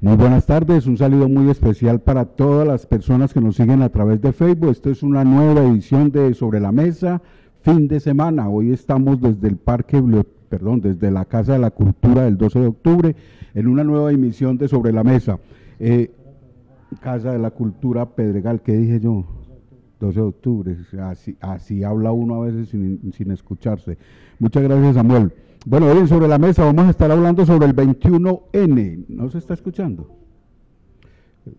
Muy buenas tardes, un saludo muy especial para todas las personas que nos siguen a través de Facebook. Esto es una nueva edición de Sobre la Mesa, fin de semana. Hoy estamos desde el desde la Casa de la Cultura del 12 de octubre, en una nueva emisión de Sobre la Mesa. Casa de la Cultura Pedregal, ¿qué dije yo? 12 de octubre, así habla uno a veces sin escucharse. Muchas gracias, Samuel. Bueno, hoy en Sobre la Mesa vamos a estar hablando sobre el 21N. ¿No se está escuchando?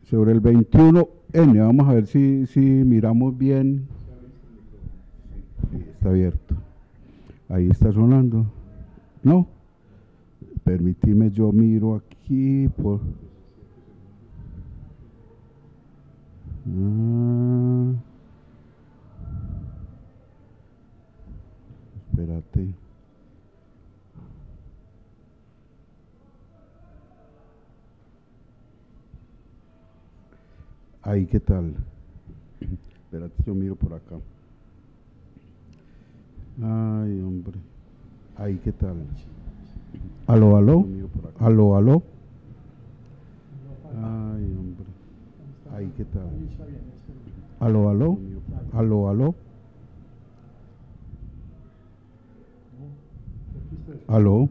Sobre el 21N, vamos a ver si miramos bien. Sí, está abierto. Ahí está sonando. ¿No? Permitime, yo miro aquí por... Espérate. Ahí, ¿qué tal? Espérate, yo miro por acá. Ay, hombre. Ahí, ¿qué tal? Aló, aló. Aló, aló. Ay, hombre. Ahí, ¿qué tal? Aló, aló. Aló, aló. Aló.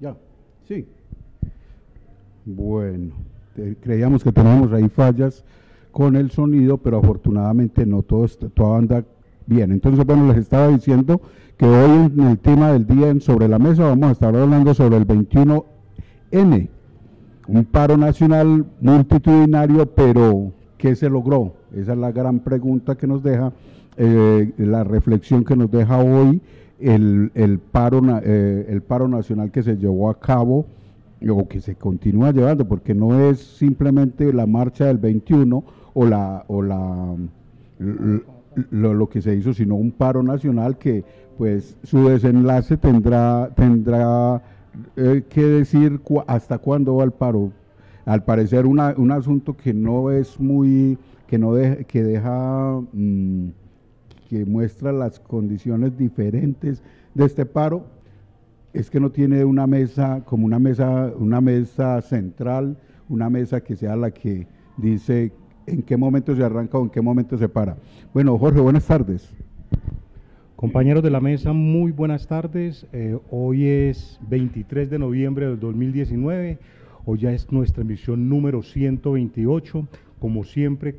Ya, sí. Bueno, creíamos que teníamos ahí fallas con el sonido, pero afortunadamente no, todo anda bien. Entonces, bueno, les estaba diciendo que hoy en el tema del día Sobre la Mesa vamos a estar hablando sobre el 21N, un paro nacional multitudinario, pero ¿qué se logró? Esa es la gran pregunta que nos deja, la reflexión que nos deja hoy el paro nacional que se llevó a cabo o que se continúa llevando, porque no es simplemente la marcha del 21 lo que se hizo, sino un paro nacional que pues su desenlace tendrá que decir hasta cuándo va el paro. Al parecer un asunto que no es muy, que muestra las condiciones diferentes de este paro, es que no tiene una mesa como una mesa central, una mesa que sea la que dice en qué momento se arranca o en qué momento se para. Bueno, Jorge, buenas tardes. Compañeros de la mesa, muy buenas tardes. Hoy es 23 de noviembre del 2019, hoy ya es nuestra emisión número 128. Como siempre,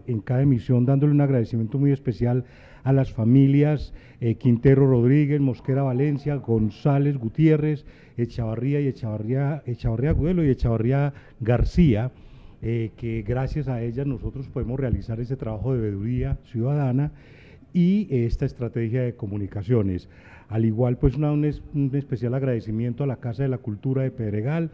en cada emisión dándole un agradecimiento muy especial a las familias Quintero Rodríguez, Mosquera Valencia, González Gutiérrez, Echavarría Agudelo y Echavarría García, que gracias a ellas nosotros podemos realizar ese trabajo de veeduría ciudadana y esta estrategia de comunicaciones. Al igual, pues un especial agradecimiento a la Casa de la Cultura de Pedregal,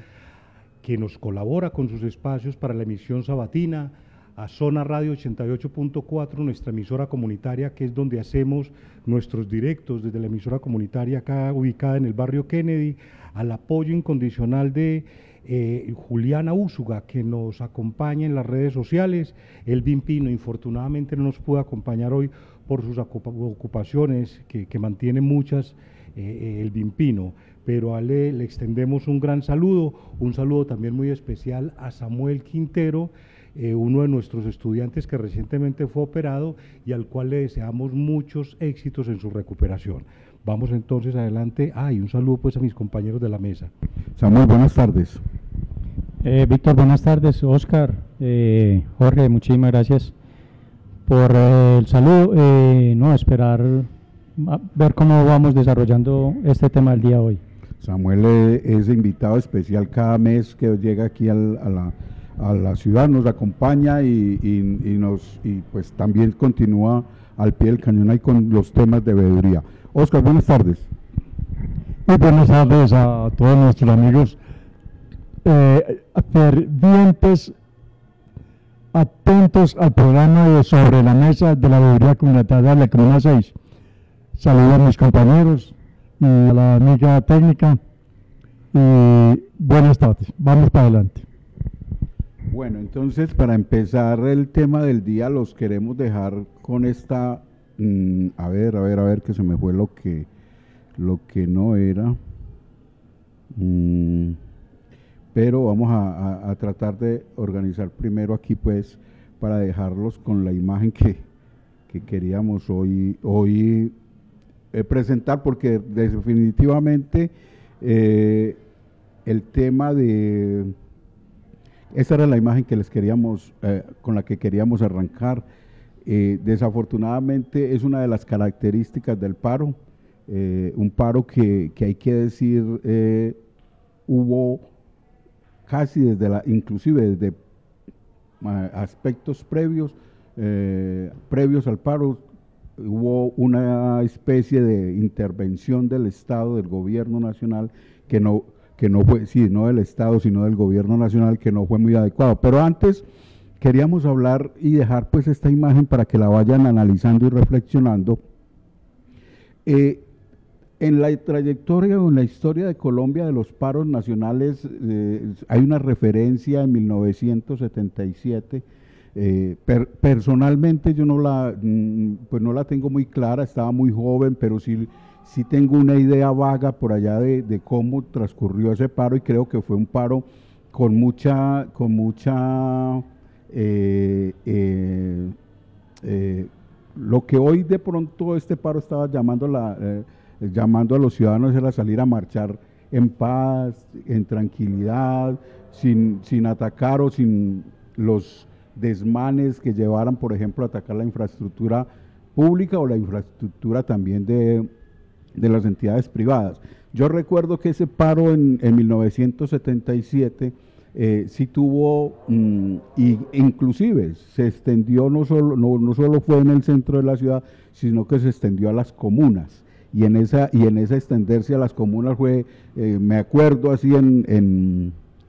que nos colabora con sus espacios para la emisión sabatina, a Zona Radio 88.4, nuestra emisora comunitaria, que es donde hacemos nuestros directos desde la emisora comunitaria acá ubicada en el barrio Kennedy, al apoyo incondicional de Juliana Úsuga, que nos acompaña en las redes sociales. Elvin Pino, infortunadamente no nos pudo acompañar hoy por sus ocupaciones, que mantiene muchas, Elvin Pino, pero a él le extendemos un gran saludo, un saludo también muy especial a Samuel Quintero, uno de nuestros estudiantes que recientemente fue operado y al cual le deseamos muchos éxitos en su recuperación. Vamos entonces adelante. Y un saludo pues a mis compañeros de la mesa. Samuel, buenas tardes. Víctor, buenas tardes. Oscar, Jorge, muchísimas gracias por el saludo. No, esperar a ver cómo vamos desarrollando este tema del día de hoy. Samuel es invitado especial cada mes que llega aquí a la ciudad, nos acompaña y pues también continúa al pie del cañón ahí con los temas de veeduría. Oscar, buenas tardes. Muy buenas tardes a todos nuestros amigos fervientes, atentos al programa de Sobre la Mesa de la Veeduría Comunitaria de la Comuna 6. Saludos a mis compañeros y a la amiga técnica y buenas tardes. Vamos para adelante. Bueno, entonces para empezar el tema del día los queremos dejar con esta, a ver, que se me fue lo que no era, pero vamos a tratar de organizar primero aquí pues para dejarlos con la imagen que queríamos hoy presentar, porque definitivamente el tema de... Esa era la imagen que les queríamos, con la que queríamos arrancar. Desafortunadamente es una de las características del paro, un paro que hay que decir hubo casi inclusive desde aspectos previos al paro, hubo una especie de intervención del Estado, del gobierno nacional, que no fue, sí, no del Estado, sino del gobierno nacional, que no fue muy adecuado. Pero antes queríamos hablar y dejar pues esta imagen para que la vayan analizando y reflexionando. En la trayectoria o en la historia de Colombia de los paros nacionales hay una referencia en 1977. Personalmente yo no la tengo muy clara, estaba muy joven, pero sí tengo una idea vaga por allá de cómo transcurrió ese paro, y creo que fue un paro con mucha lo que hoy de pronto este paro estaba llamando a los ciudadanos era salir a marchar en paz, en tranquilidad, sin atacar o sin los desmanes que llevaran, por ejemplo, a atacar la infraestructura pública o la infraestructura también de las entidades privadas. Yo recuerdo que ese paro en 1977 sí tuvo, y inclusive se extendió, no solo fue en el centro de la ciudad, sino que se extendió a las comunas. Y en esa extenderse a las comunas fue, me acuerdo así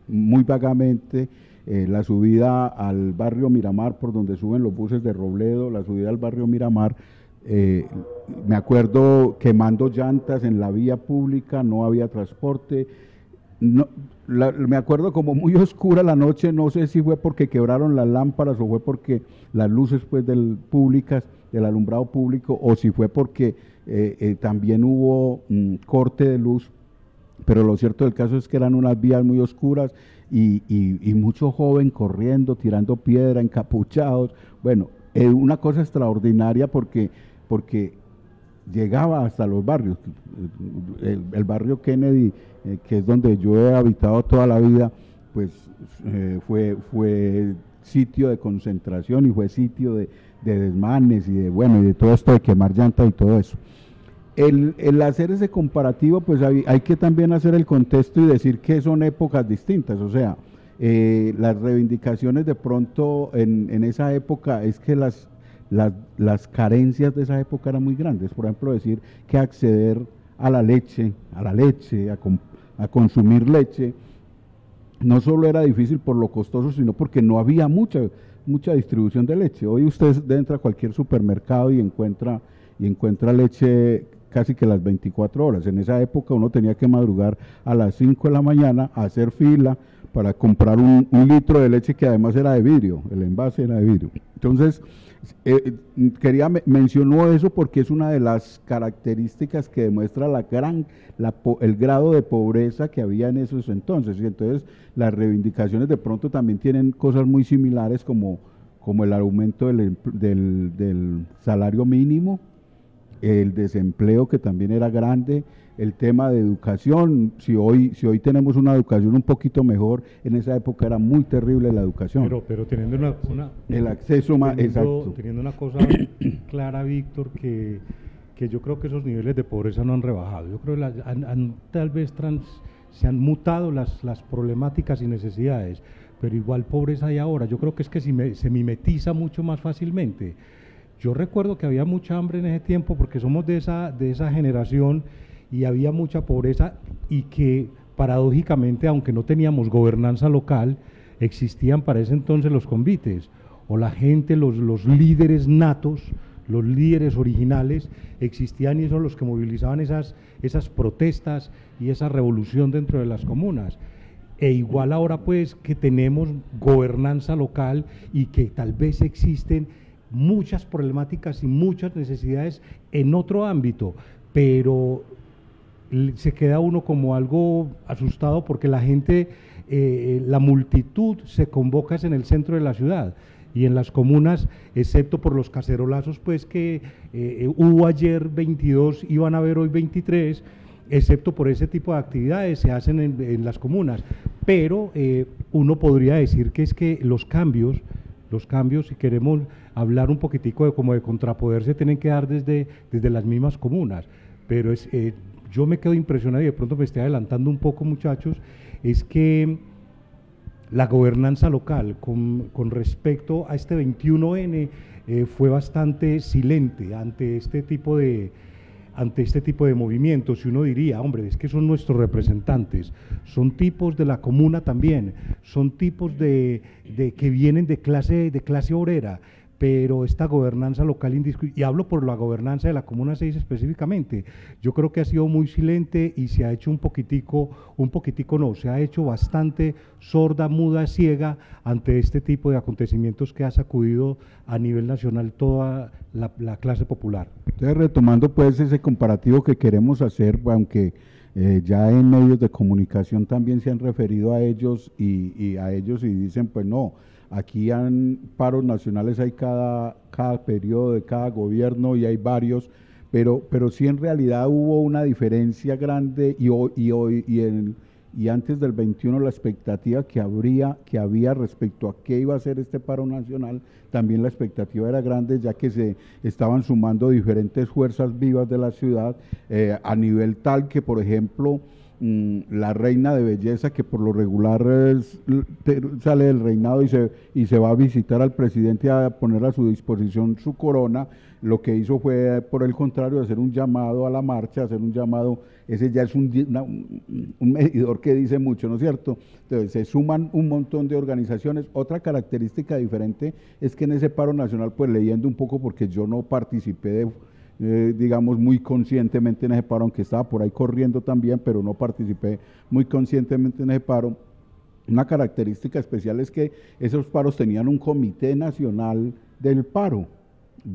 muy vagamente, la subida al barrio Miramar, por donde suben los buses de Robledo, la subida al barrio Miramar, me acuerdo quemando llantas en la vía pública, no había transporte, me acuerdo como muy oscura la noche, no sé si fue porque quebraron las lámparas o fue porque las luces pues públicas, del alumbrado público, o si fue porque también hubo corte de luz, pero lo cierto del caso es que eran unas vías muy oscuras y mucho joven corriendo, tirando piedra, encapuchados. Bueno, una cosa extraordinaria porque llegaba hasta los barrios. El barrio Kennedy, que es donde yo he habitado toda la vida, pues fue sitio de concentración y fue sitio de desmanes y de todo esto de quemar llantas y todo eso. El hacer ese comparativo, pues hay que también hacer el contexto y decir que son épocas distintas, o sea, las reivindicaciones de pronto en esa época es que las carencias de esa época eran muy grandes. Por ejemplo, decir que acceder a la leche, a consumir leche, no solo era difícil por lo costoso, sino porque no había mucha distribución de leche. Hoy usted entra a cualquier supermercado y encuentra leche casi que las 24 horas. En esa época uno tenía que madrugar a las 5 de la mañana a hacer fila para comprar un litro de leche que además era de vidrio, el envase era de vidrio. Entonces, mencionó eso porque es una de las características que demuestra el grado de pobreza que había en esos entonces. Y entonces las reivindicaciones de pronto también tienen cosas muy similares como el aumento del salario mínimo, el desempleo que también era grande, el tema de educación. Si hoy tenemos una educación un poquito mejor, en esa época era muy terrible la educación. Pero teniendo el acceso más exacto. Teniendo una cosa clara, Víctor, que yo creo que esos niveles de pobreza no han rebajado. Yo creo que tal vez se han mutado las problemáticas y necesidades, pero igual pobreza hay ahora. Yo creo que es que se mimetiza mucho más fácilmente. Yo recuerdo que había mucha hambre en ese tiempo porque somos de esa generación y había mucha pobreza, y que paradójicamente, aunque no teníamos gobernanza local, existían para ese entonces los convites, o la gente, los líderes natos, los líderes originales existían, y son los que movilizaban esas protestas y esa revolución dentro de las comunas. E igual ahora pues que tenemos gobernanza local y que tal vez existen muchas problemáticas y muchas necesidades en otro ámbito, pero se queda uno como algo asustado porque la gente, la multitud se convoca en el centro de la ciudad y en las comunas, excepto por los cacerolazos pues que hubo ayer 22, iban a haber hoy 23, excepto por ese tipo de actividades se hacen en las comunas, pero uno podría decir que es que los cambios, si queremos hablar un poquitico de como de contrapoder, se tienen que dar desde las mismas comunas, pero yo me quedo impresionado y de pronto me estoy adelantando un poco, muchachos, es que la gobernanza local con respecto a este 21N fue bastante silente ante este tipo de movimientos, y uno diría, hombre, es que son nuestros representantes, son tipos de la comuna también, son tipos que vienen de clase obrera, pero esta gobernanza local, y hablo por la gobernanza de la Comuna 6 específicamente, yo creo que ha sido muy silente y se ha hecho se ha hecho bastante sorda, muda, ciega ante este tipo de acontecimientos que ha sacudido a nivel nacional toda la clase popular. Entonces, retomando pues ese comparativo que queremos hacer, aunque ya en medios de comunicación también se han referido a ellos y dicen, pues no, aquí han paros nacionales, hay cada periodo de cada gobierno y hay varios, pero sí en realidad hubo una diferencia grande y antes del 21 la expectativa que había respecto a qué iba a ser este paro nacional, también la expectativa era grande, ya que se estaban sumando diferentes fuerzas vivas de la ciudad, a nivel tal que, por ejemplo, la reina de belleza, que por lo regular sale del reinado y se va a visitar al presidente a poner a su disposición su corona, lo que hizo fue, por el contrario, hacer un llamado a la marcha, hacer un llamado, ese ya es un medidor que dice mucho, ¿no es cierto? Entonces se suman un montón de organizaciones. Otra característica diferente es que en ese paro nacional, pues leyendo un poco, porque yo no participé digamos, muy conscientemente en ese paro, aunque estaba por ahí corriendo también, pero no participé muy conscientemente en ese paro. Una característica especial es que esos paros tenían un comité nacional del paro,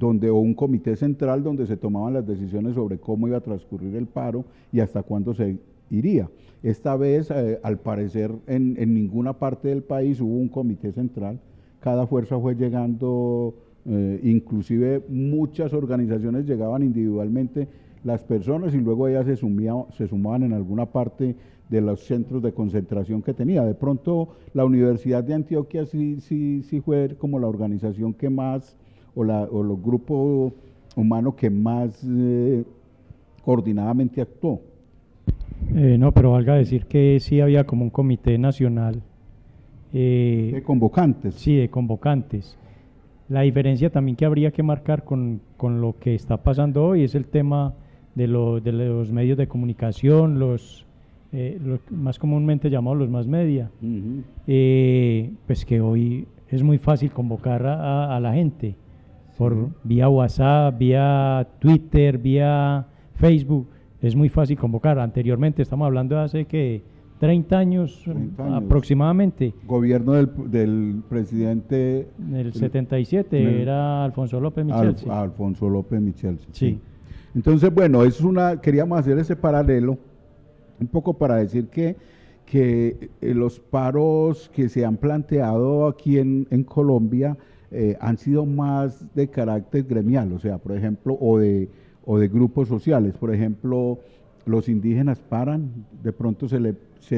o un comité central donde se tomaban las decisiones sobre cómo iba a transcurrir el paro y hasta cuándo se iría. Esta vez, al parecer, en ninguna parte del país hubo un comité central, cada fuerza fue llegando. Inclusive muchas organizaciones llegaban individualmente las personas y luego ellas se sumaban en alguna parte de los centros de concentración que tenía. De pronto la Universidad de Antioquia sí fue como la organización que más, o los grupos humanos que más coordinadamente actuó. No, pero valga decir que sí había como un comité nacional. De convocantes. Sí, de convocantes. La diferencia también que habría que marcar con lo que está pasando hoy es el tema de los medios de comunicación, los más comúnmente llamados los más media, pues que hoy es muy fácil convocar a la gente por vía WhatsApp, vía Twitter, vía Facebook, es muy fácil convocar. Anteriormente, estamos hablando de hace que 30 años aproximadamente. Gobierno del presidente. En el 77 era Alfonso López Michel. Alfonso López Michel. Sí. Entonces, bueno, queríamos hacer ese paralelo, un poco para decir que los paros que se han planteado aquí en Colombia han sido más de carácter gremial, o sea, por ejemplo, o de grupos sociales. Por ejemplo, los indígenas paran, de pronto se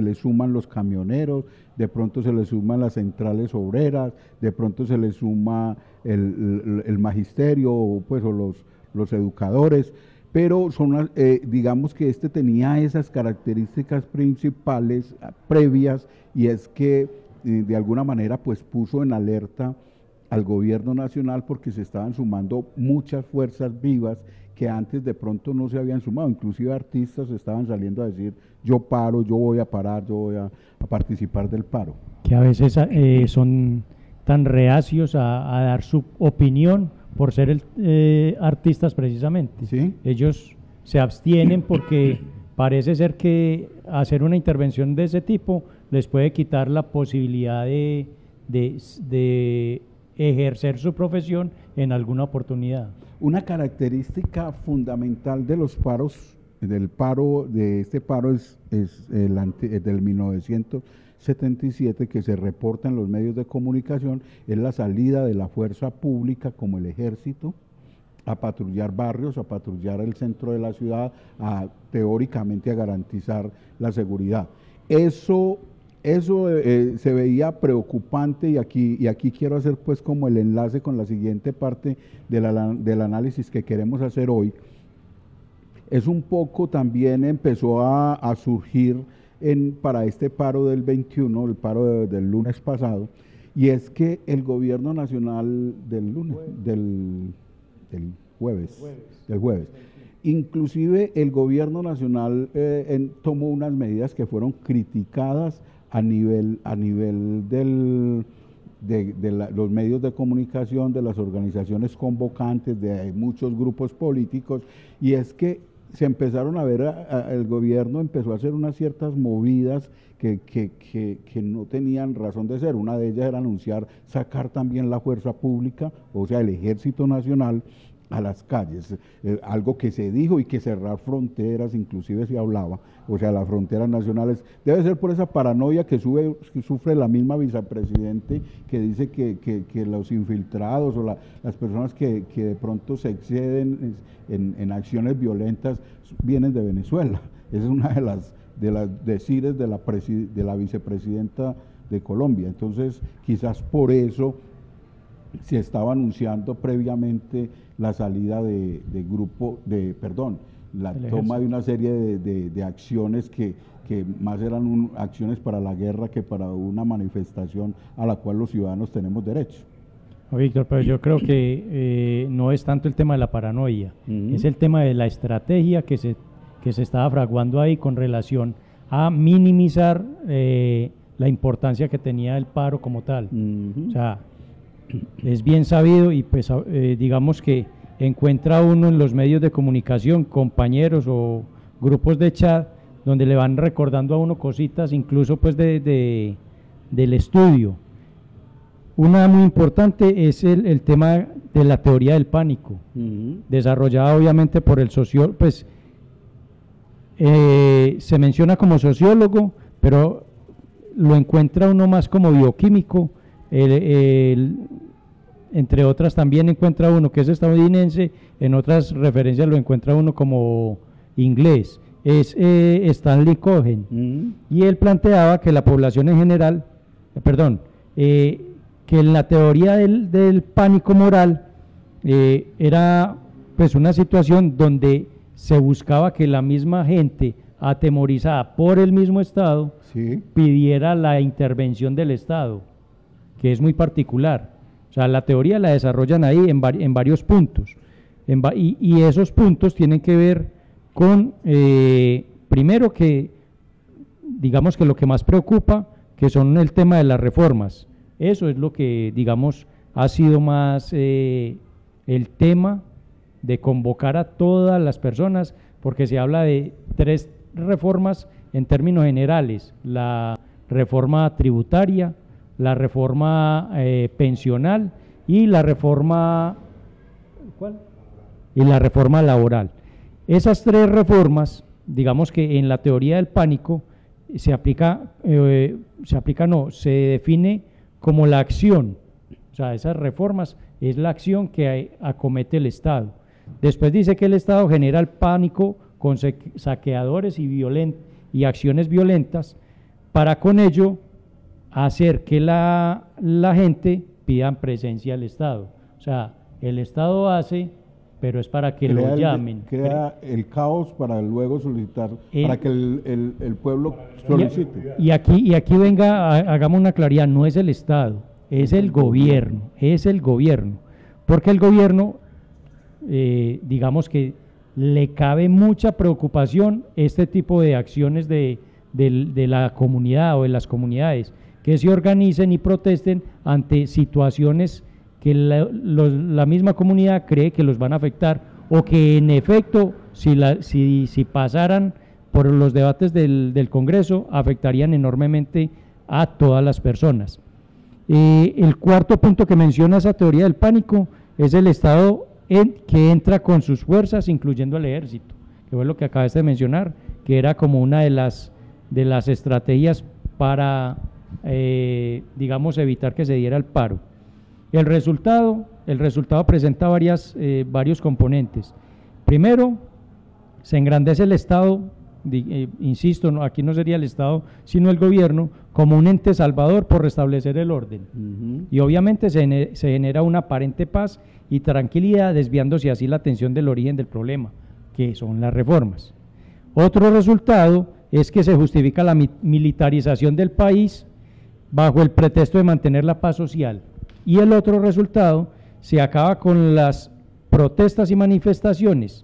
le suman los camioneros, de pronto se le suman las centrales obreras, de pronto se le suma el magisterio, pues, o los educadores, pero digamos que tenía esas características principales previas, y es que de alguna manera pues puso en alerta al gobierno nacional, porque se estaban sumando muchas fuerzas vivas que antes de pronto no se habían sumado. Inclusive artistas estaban saliendo a decir: yo paro, yo voy a parar, yo voy a participar del paro. Que a veces son tan reacios a dar su opinión por ser artistas precisamente. ¿Sí? Ellos se abstienen porque parece ser que hacer una intervención de ese tipo les puede quitar la posibilidad de ejercer su profesión en alguna oportunidad. Una característica fundamental de los paros, de este paro es el del 1977 que se reporta en los medios de comunicación, es la salida de la fuerza pública como el ejército a patrullar barrios, a patrullar el centro de la ciudad, teóricamente a garantizar la seguridad. Eso se veía preocupante y aquí quiero hacer pues como el enlace con la siguiente parte del análisis que queremos hacer hoy. Es un poco también empezó a surgir para este paro del 21, el paro del lunes pasado, y es que el gobierno nacional del jueves, inclusive el gobierno nacional tomó unas medidas que fueron criticadas a nivel de los medios de comunicación, de las organizaciones convocantes, de muchos grupos políticos, y es que se empezaron a ver, el gobierno empezó a hacer unas ciertas movidas que no tenían razón de ser. Una de ellas era anunciar sacar también la fuerza pública, o sea, el Ejército Nacional, a las calles, algo que se dijo, y que cerrar fronteras, inclusive se hablaba, o sea, las fronteras nacionales, debe ser por esa paranoia que sufre la misma vicepresidente, que dice que los infiltrados o las personas que de pronto se exceden en acciones violentas vienen de Venezuela. Esa es una de las decires de la vicepresidenta de Colombia. Entonces, quizás por eso se estaba anunciando previamente la salida la toma de una serie de acciones que más eran acciones para la guerra que para una manifestación a la cual los ciudadanos tenemos derecho. Víctor, pero yo creo que no es tanto el tema de la paranoia, es el tema de la estrategia que se estaba fraguando ahí con relación a minimizar la importancia que tenía el paro como tal. O sea, es bien sabido, y pues digamos que encuentra uno en los medios de comunicación compañeros o grupos de chat donde le van recordando a uno cositas, incluso pues del estudio. Una muy importante es el tema de la teoría del pánico, desarrollada obviamente por el sociólogo, pues se menciona como sociólogo, pero lo encuentra uno más como bioquímico. Entre otras también encuentra uno que es estadounidense, en otras referencias lo encuentra uno como inglés, es Stanley Cohen, y él planteaba que la población en general, que en la teoría del pánico moral era pues una situación donde se buscaba que la misma gente atemorizada por el mismo Estado pidiera la intervención del Estado, que es muy particular. O sea, la teoría la desarrollan ahí en varios puntos, y esos puntos tienen que ver con, primero, que digamos que lo que más preocupa, que son el tema de las reformas. Eso es lo que, digamos, ha sido más el tema de convocar a todas las personas, porque se habla de 3 reformas en términos generales: la reforma tributaria, la reforma pensional y la reforma laboral. Esas 3 reformas, digamos que en la teoría del pánico se define como la acción. O sea, esas reformas es la acción que acomete el Estado. Después dice que el Estado genera el pánico con saqueadores y acciones violentas, para con ello hacer que la gente pida presencia del Estado. O sea, el Estado hace, pero es para que lo llamen. Crea el caos para luego solicitar, para que el pueblo solicite. Y aquí venga, hagamos una claridad: no es el Estado, es el gobierno, porque el gobierno, digamos que le cabe mucha preocupación este tipo de acciones de la comunidad o de las comunidades, que se organicen y protesten ante situaciones que la misma comunidad cree que los van a afectar, o que en efecto, si pasaran por los debates del Congreso, afectarían enormemente a todas las personas. El cuarto punto que menciona esa teoría del pánico es el Estado que entra con sus fuerzas, incluyendo el ejército, que fue lo que acabas de mencionar, que era como una de las estrategias para, digamos, evitar que se diera el paro. El resultado presenta varios componentes. Primero, se engrandece el Estado, insisto, aquí no sería el Estado, sino el gobierno, como un ente salvador por restablecer el orden. Y obviamente se genera una aparente paz y tranquilidad, desviándose así la atención del origen del problema, que son las reformas. Otro resultado es que se justifica la militarización del país bajo el pretexto de mantener la paz social. Y el otro resultado, se acaba con las protestas y manifestaciones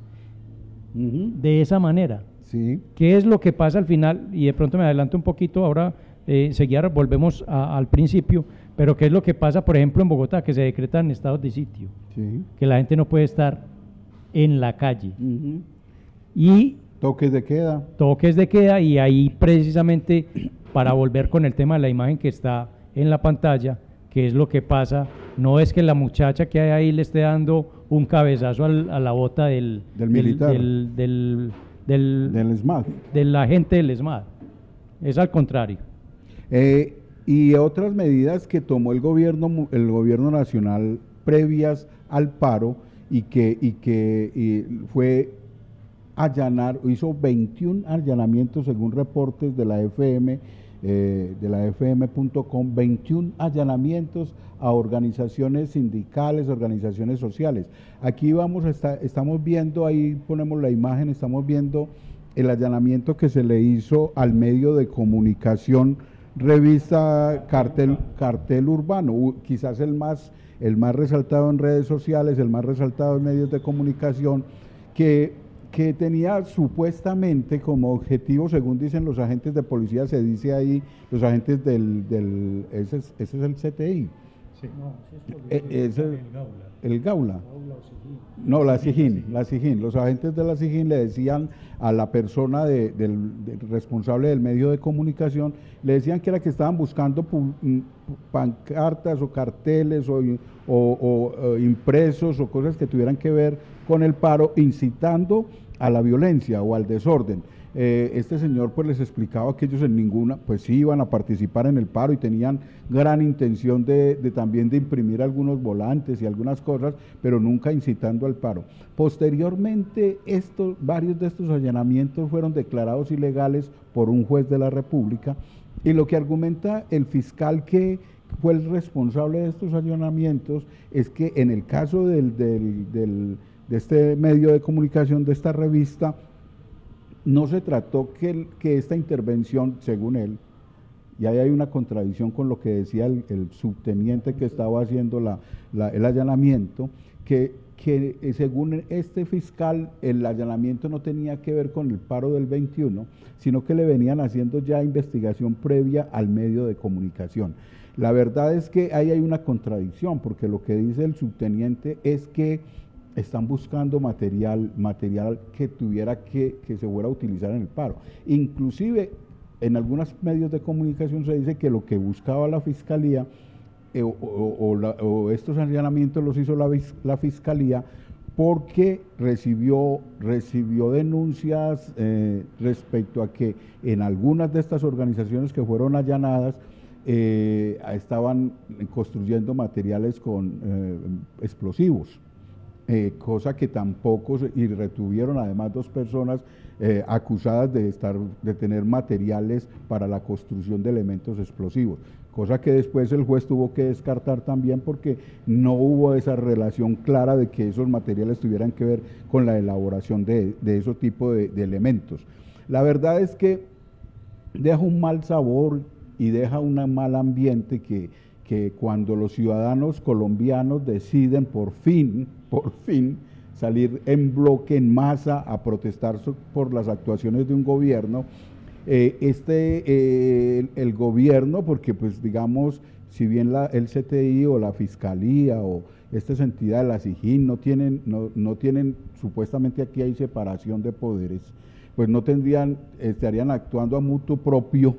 de esa manera. Sí. ¿Qué es lo que pasa al final? Y de pronto me adelanto un poquito, ahora enseguida volvemos al principio, pero ¿qué es lo que pasa, por ejemplo, en Bogotá, que se decretan estados de sitio? Sí. Que la gente no puede estar en la calle. Y toques de queda. Toques de queda, y ahí precisamente, para volver con el tema de la imagen que está en la pantalla, ¿qué es lo que pasa? No es que la muchacha que hay ahí le esté dando un cabezazo a la bota del militar. del SMAD. Del agente del SMAD. Es al contrario. Y otras medidas que tomó el gobierno nacional previas al paro y que fue hizo 21 allanamientos según reportes de la FM, de la fm.com, 21 allanamientos a organizaciones sindicales, organizaciones sociales. Aquí estamos viendo, ahí ponemos la imagen, estamos viendo el allanamiento que se le hizo al medio de comunicación Revista Cartel Urbano, quizás el más resaltado en redes sociales, el más resaltado en medios de comunicación, que tenía supuestamente como objetivo, según dicen los agentes de policía, se dice ahí, los agentes ese es el CTI. Sí. No, es el Gaula. No, la SIJIN. Los agentes de la SIJIN le decían a la persona del responsable del medio de comunicación, le decían que era que estaban buscando pancartas o carteles o impresos o cosas que tuvieran que ver con el paro, incitando a la violencia o al desorden. Este señor pues les explicaba que ellos en ninguna, pues sí iban a participar en el paro y tenían gran intención también de imprimir algunos volantes y algunas cosas, pero nunca incitando al paro. Posteriormente, varios de estos allanamientos fueron declarados ilegales por un juez de la República, y lo que argumenta el fiscal que fue el responsable de estos allanamientos es que en el caso de este medio de comunicación, de esta revista, no se trató que esta intervención, según él, y ahí hay una contradicción con lo que decía el subteniente que estaba haciendo el allanamiento, que según este fiscal, el allanamiento no tenía que ver con el paro del 21, sino que le venían haciendo ya investigación previa al medio de comunicación. La verdad es que ahí hay una contradicción, porque lo que dice el subteniente es que están buscando material que se fuera a utilizar en el paro. Inclusive en algunos medios de comunicación se dice que lo que buscaba la fiscalía o estos allanamientos los hizo la fiscalía porque recibió denuncias respecto a que en algunas de estas organizaciones que fueron allanadas estaban construyendo materiales con explosivos. Cosa que tampoco, y retuvieron además 2 personas acusadas de tener materiales para la construcción de elementos explosivos, cosa que después el juez tuvo que descartar también porque no hubo esa relación clara de que esos materiales tuvieran que ver con la elaboración de ese tipo de elementos. La verdad es que deja un mal sabor y deja un mal ambiente que cuando los ciudadanos colombianos deciden por fin salir en bloque, en masa, a protestar por las actuaciones de un gobierno, el gobierno, porque pues digamos, si bien el CTI o la Fiscalía o estas entidades, la SIJIN, no tienen, supuestamente aquí hay separación de poderes, pues no estarían actuando a mutuo propio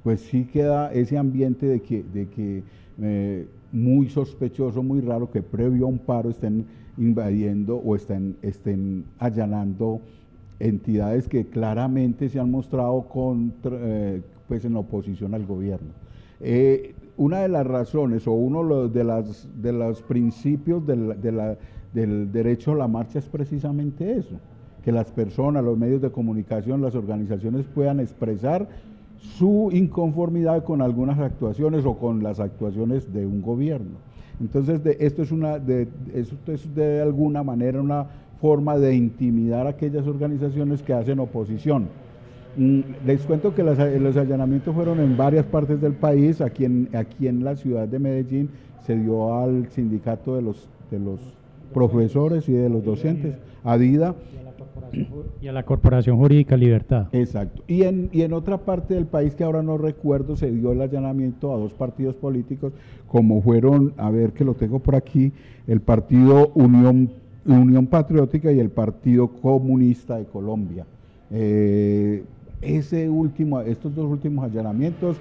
pues sí queda ese ambiente de que muy sospechoso, muy raro que previo a un paro estén invadiendo o estén allanando entidades que claramente se han mostrado pues en oposición al gobierno. Una de las razones o uno de los principios del derecho a la marcha es precisamente eso, que las personas, los medios de comunicación, las organizaciones puedan expresar su inconformidad con algunas actuaciones o con las actuaciones de un gobierno. Entonces, esto es de alguna manera una forma de intimidar a aquellas organizaciones que hacen oposición. Les cuento que los allanamientos fueron en varias partes del país. Aquí en la ciudad de Medellín se dio al sindicato de los profesores y de los docentes, ADIDA, y a la Corporación Jurídica Libertad. Exacto. Y en otra parte del país que ahora no recuerdo, se dio el allanamiento a 2 partidos políticos, como fueron, a ver que lo tengo por aquí, el partido Unión Patriótica y el Partido Comunista de Colombia. Estos 2 últimos allanamientos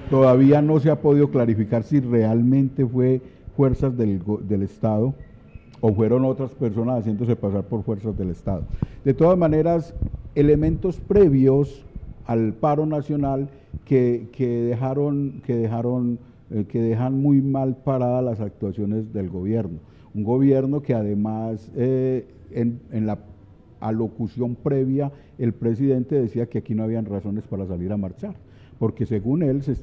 todavía no se ha podido clarificar si realmente fue fuerzas del Estado o fueron otras personas haciéndose pasar por fuerzas del Estado. De todas maneras, elementos previos al paro nacional que dejan muy mal paradas las actuaciones del gobierno. Un gobierno que además en la alocución previa el presidente decía que aquí no habían razones para salir a marchar, porque según él se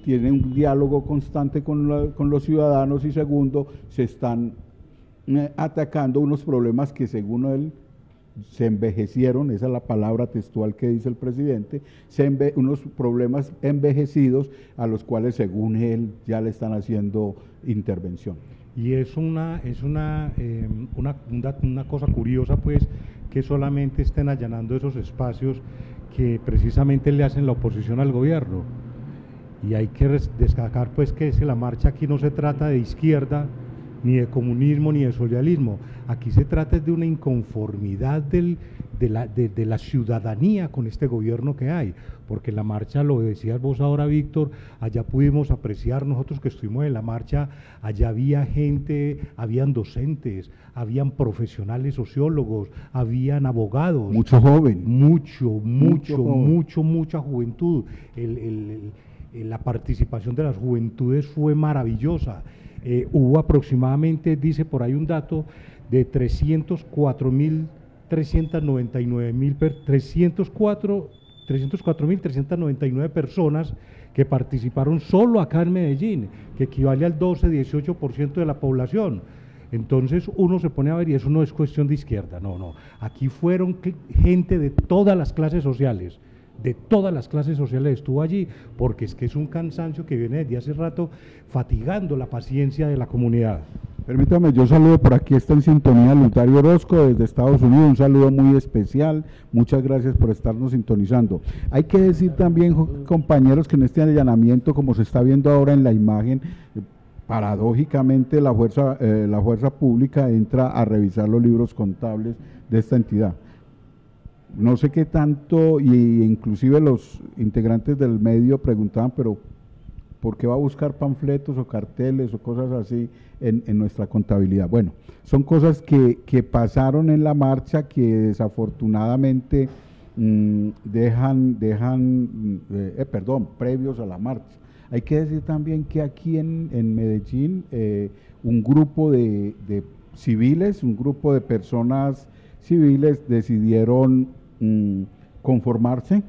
tiene un diálogo constante con los ciudadanos y segundo, se están atacando unos problemas que según él se envejecieron, esa es la palabra textual que dice el presidente, unos problemas envejecidos a los cuales según él ya le están haciendo intervención. Y es una cosa curiosa, pues, que solamente estén allanando esos espacios que precisamente le hacen la oposición al gobierno. Y hay que destacar, pues, que la marcha aquí no se trata de izquierda, ni de comunismo, ni de socialismo. Aquí se trata de una inconformidad de la ciudadanía con este gobierno que hay, porque la marcha, lo decías vos ahora, Víctor, allá pudimos apreciar, nosotros que estuvimos en la marcha, allá había gente, habían docentes, habían profesionales sociólogos, habían abogados. Mucho joven. Mucha juventud. La participación de las juventudes fue maravillosa. Hubo aproximadamente, dice por ahí un dato, de 304.399 personas que participaron solo acá en Medellín, que equivale al 12-18% de la población. Entonces uno se pone a ver y eso no es cuestión de izquierda, no. Aquí fueron gente de todas las clases sociales. Estuvo allí, porque es que es un cansancio que viene desde hace rato fatigando la paciencia de la comunidad. Permítame, yo saludo por aquí, está en sintonía Lutario Orozco desde Estados Unidos, un saludo muy especial, muchas gracias por estarnos sintonizando. Hay que decir también, compañeros, que en este allanamiento, como se está viendo ahora en la imagen, paradójicamente la fuerza pública entra a revisar los libros contables de esta entidad. No sé qué tanto, y inclusive los integrantes del medio preguntaban, pero ¿por qué va a buscar panfletos o carteles o cosas así en nuestra contabilidad? Bueno, son cosas que pasaron en la marcha que desafortunadamente previos a la marcha. Hay que decir también que aquí en Medellín un grupo de civiles, un grupo de personas civiles decidieron conformarse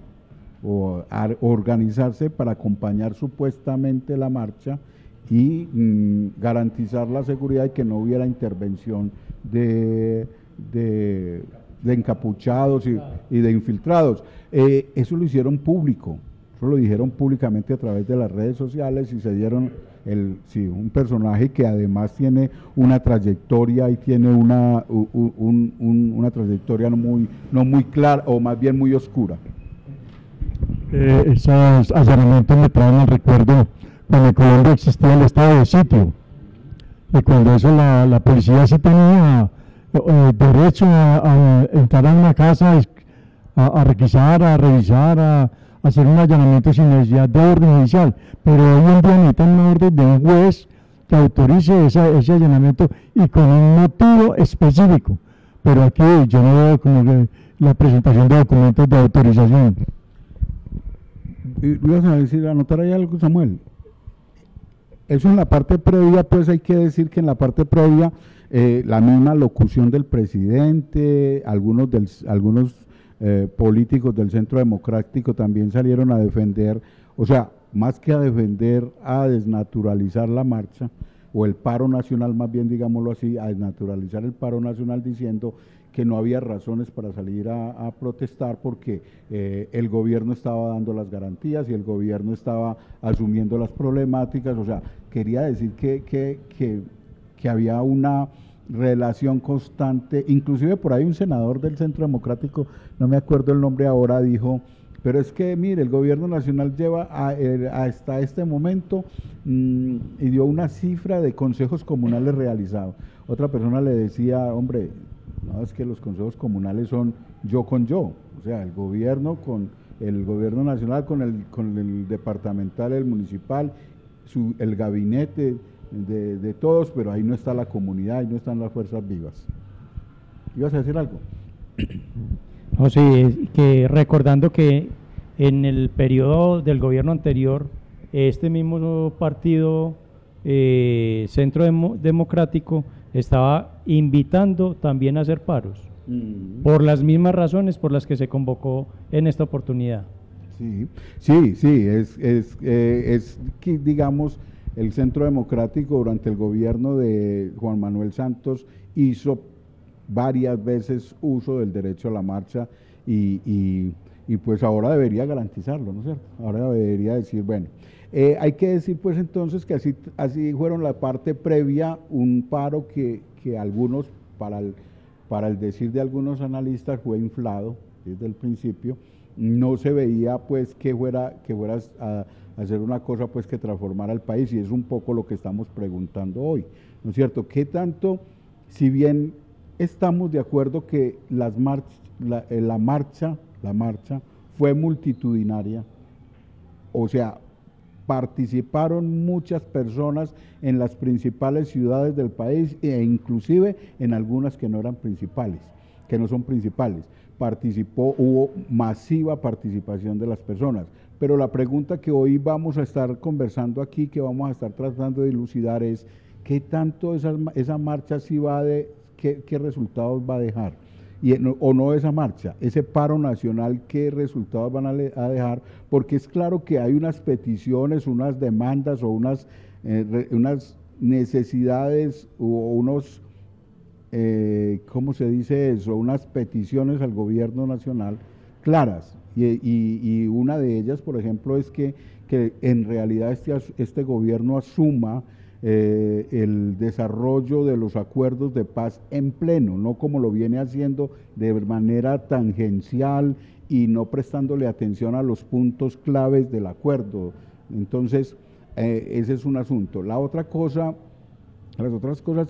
o organizarse para acompañar supuestamente la marcha y garantizar la seguridad y que no hubiera intervención de encapuchados y de infiltrados. Eso lo hicieron público, eso lo dijeron públicamente a través de las redes sociales y se dieron un personaje que además tiene una trayectoria y tiene una trayectoria no muy clara, o más bien muy oscura. Esos allanamientos me traen al recuerdo cuando en Colombia existía el estado de sitio, y cuando eso la policía sí tenía derecho a entrar a una casa, a requisar, a revisar, a hacer un allanamiento sin necesidad de orden judicial, pero hoy en día necesitan una orden de un juez que autorice ese allanamiento y con un motivo específico. Pero aquí yo no veo como que la presentación de documentos de autorización. ¿Ibas a decir, anotar ahí algo, Samuel? Eso en la parte previa, pues hay que decir que en la parte previa, la misma locución del presidente, algunos políticos del Centro Democrático también salieron a defender, o sea, más que a defender, a desnaturalizar la marcha, o el paro nacional, más bien digámoslo así, a desnaturalizar el paro nacional, diciendo que no había razones para salir a protestar porque el gobierno estaba dando las garantías y el gobierno estaba asumiendo las problemáticas. O sea, quería decir que había una relación constante. Inclusive por ahí un senador del Centro Democrático, no me acuerdo el nombre ahora, dijo: pero es que, mire, el gobierno nacional lleva hasta este momento y dio una cifra de consejos comunales realizados. Otra persona le decía: hombre, no, es que los consejos comunales son yo con yo, o sea, el gobierno con el gobierno nacional, con el departamental, el municipal, el gabinete de todos, pero ahí no está la comunidad, ahí no están las fuerzas vivas. ¿Ibas a decir algo? No, sí, que recordando que en el periodo del gobierno anterior, este mismo partido Centro Democrático estaba invitando también a hacer paros, por las mismas razones por las que se convocó en esta oportunidad. Sí, es que, digamos, el Centro Democrático durante el gobierno de Juan Manuel Santos hizo varias veces uso del derecho a la marcha y pues ahora debería garantizarlo, ¿no es cierto? Ahora debería decir, bueno, hay que decir pues entonces que así fueron la parte previa, un paro que algunos, para el decir de algunos analistas, fue inflado desde el principio. No se veía pues que fuera a hacer una cosa pues que transformara el país, y es un poco lo que estamos preguntando hoy, ¿no es cierto? ¿Qué tanto, si bien estamos de acuerdo que la marcha fue multitudinaria, o sea, participaron muchas personas en las principales ciudades del país e inclusive en algunas que no eran principales, que no son principales? Hubo masiva participación de las personas, pero la pregunta que hoy vamos a estar conversando aquí, que vamos a estar tratando de dilucidar, es ¿qué tanto esa marcha sí qué resultados va a dejar? O no esa marcha, ese paro nacional, ¿qué resultados van a dejar? Porque es claro que hay unas peticiones, unas demandas o unas necesidades o unos, ¿cómo se dice eso? Unas peticiones al gobierno nacional claras, y una de ellas, por ejemplo, es que en realidad este gobierno asuma el desarrollo de los acuerdos de paz en pleno, no como lo viene haciendo de manera tangencial y no prestándole atención a los puntos claves del acuerdo. Entonces, ese es un asunto. Las otras cosas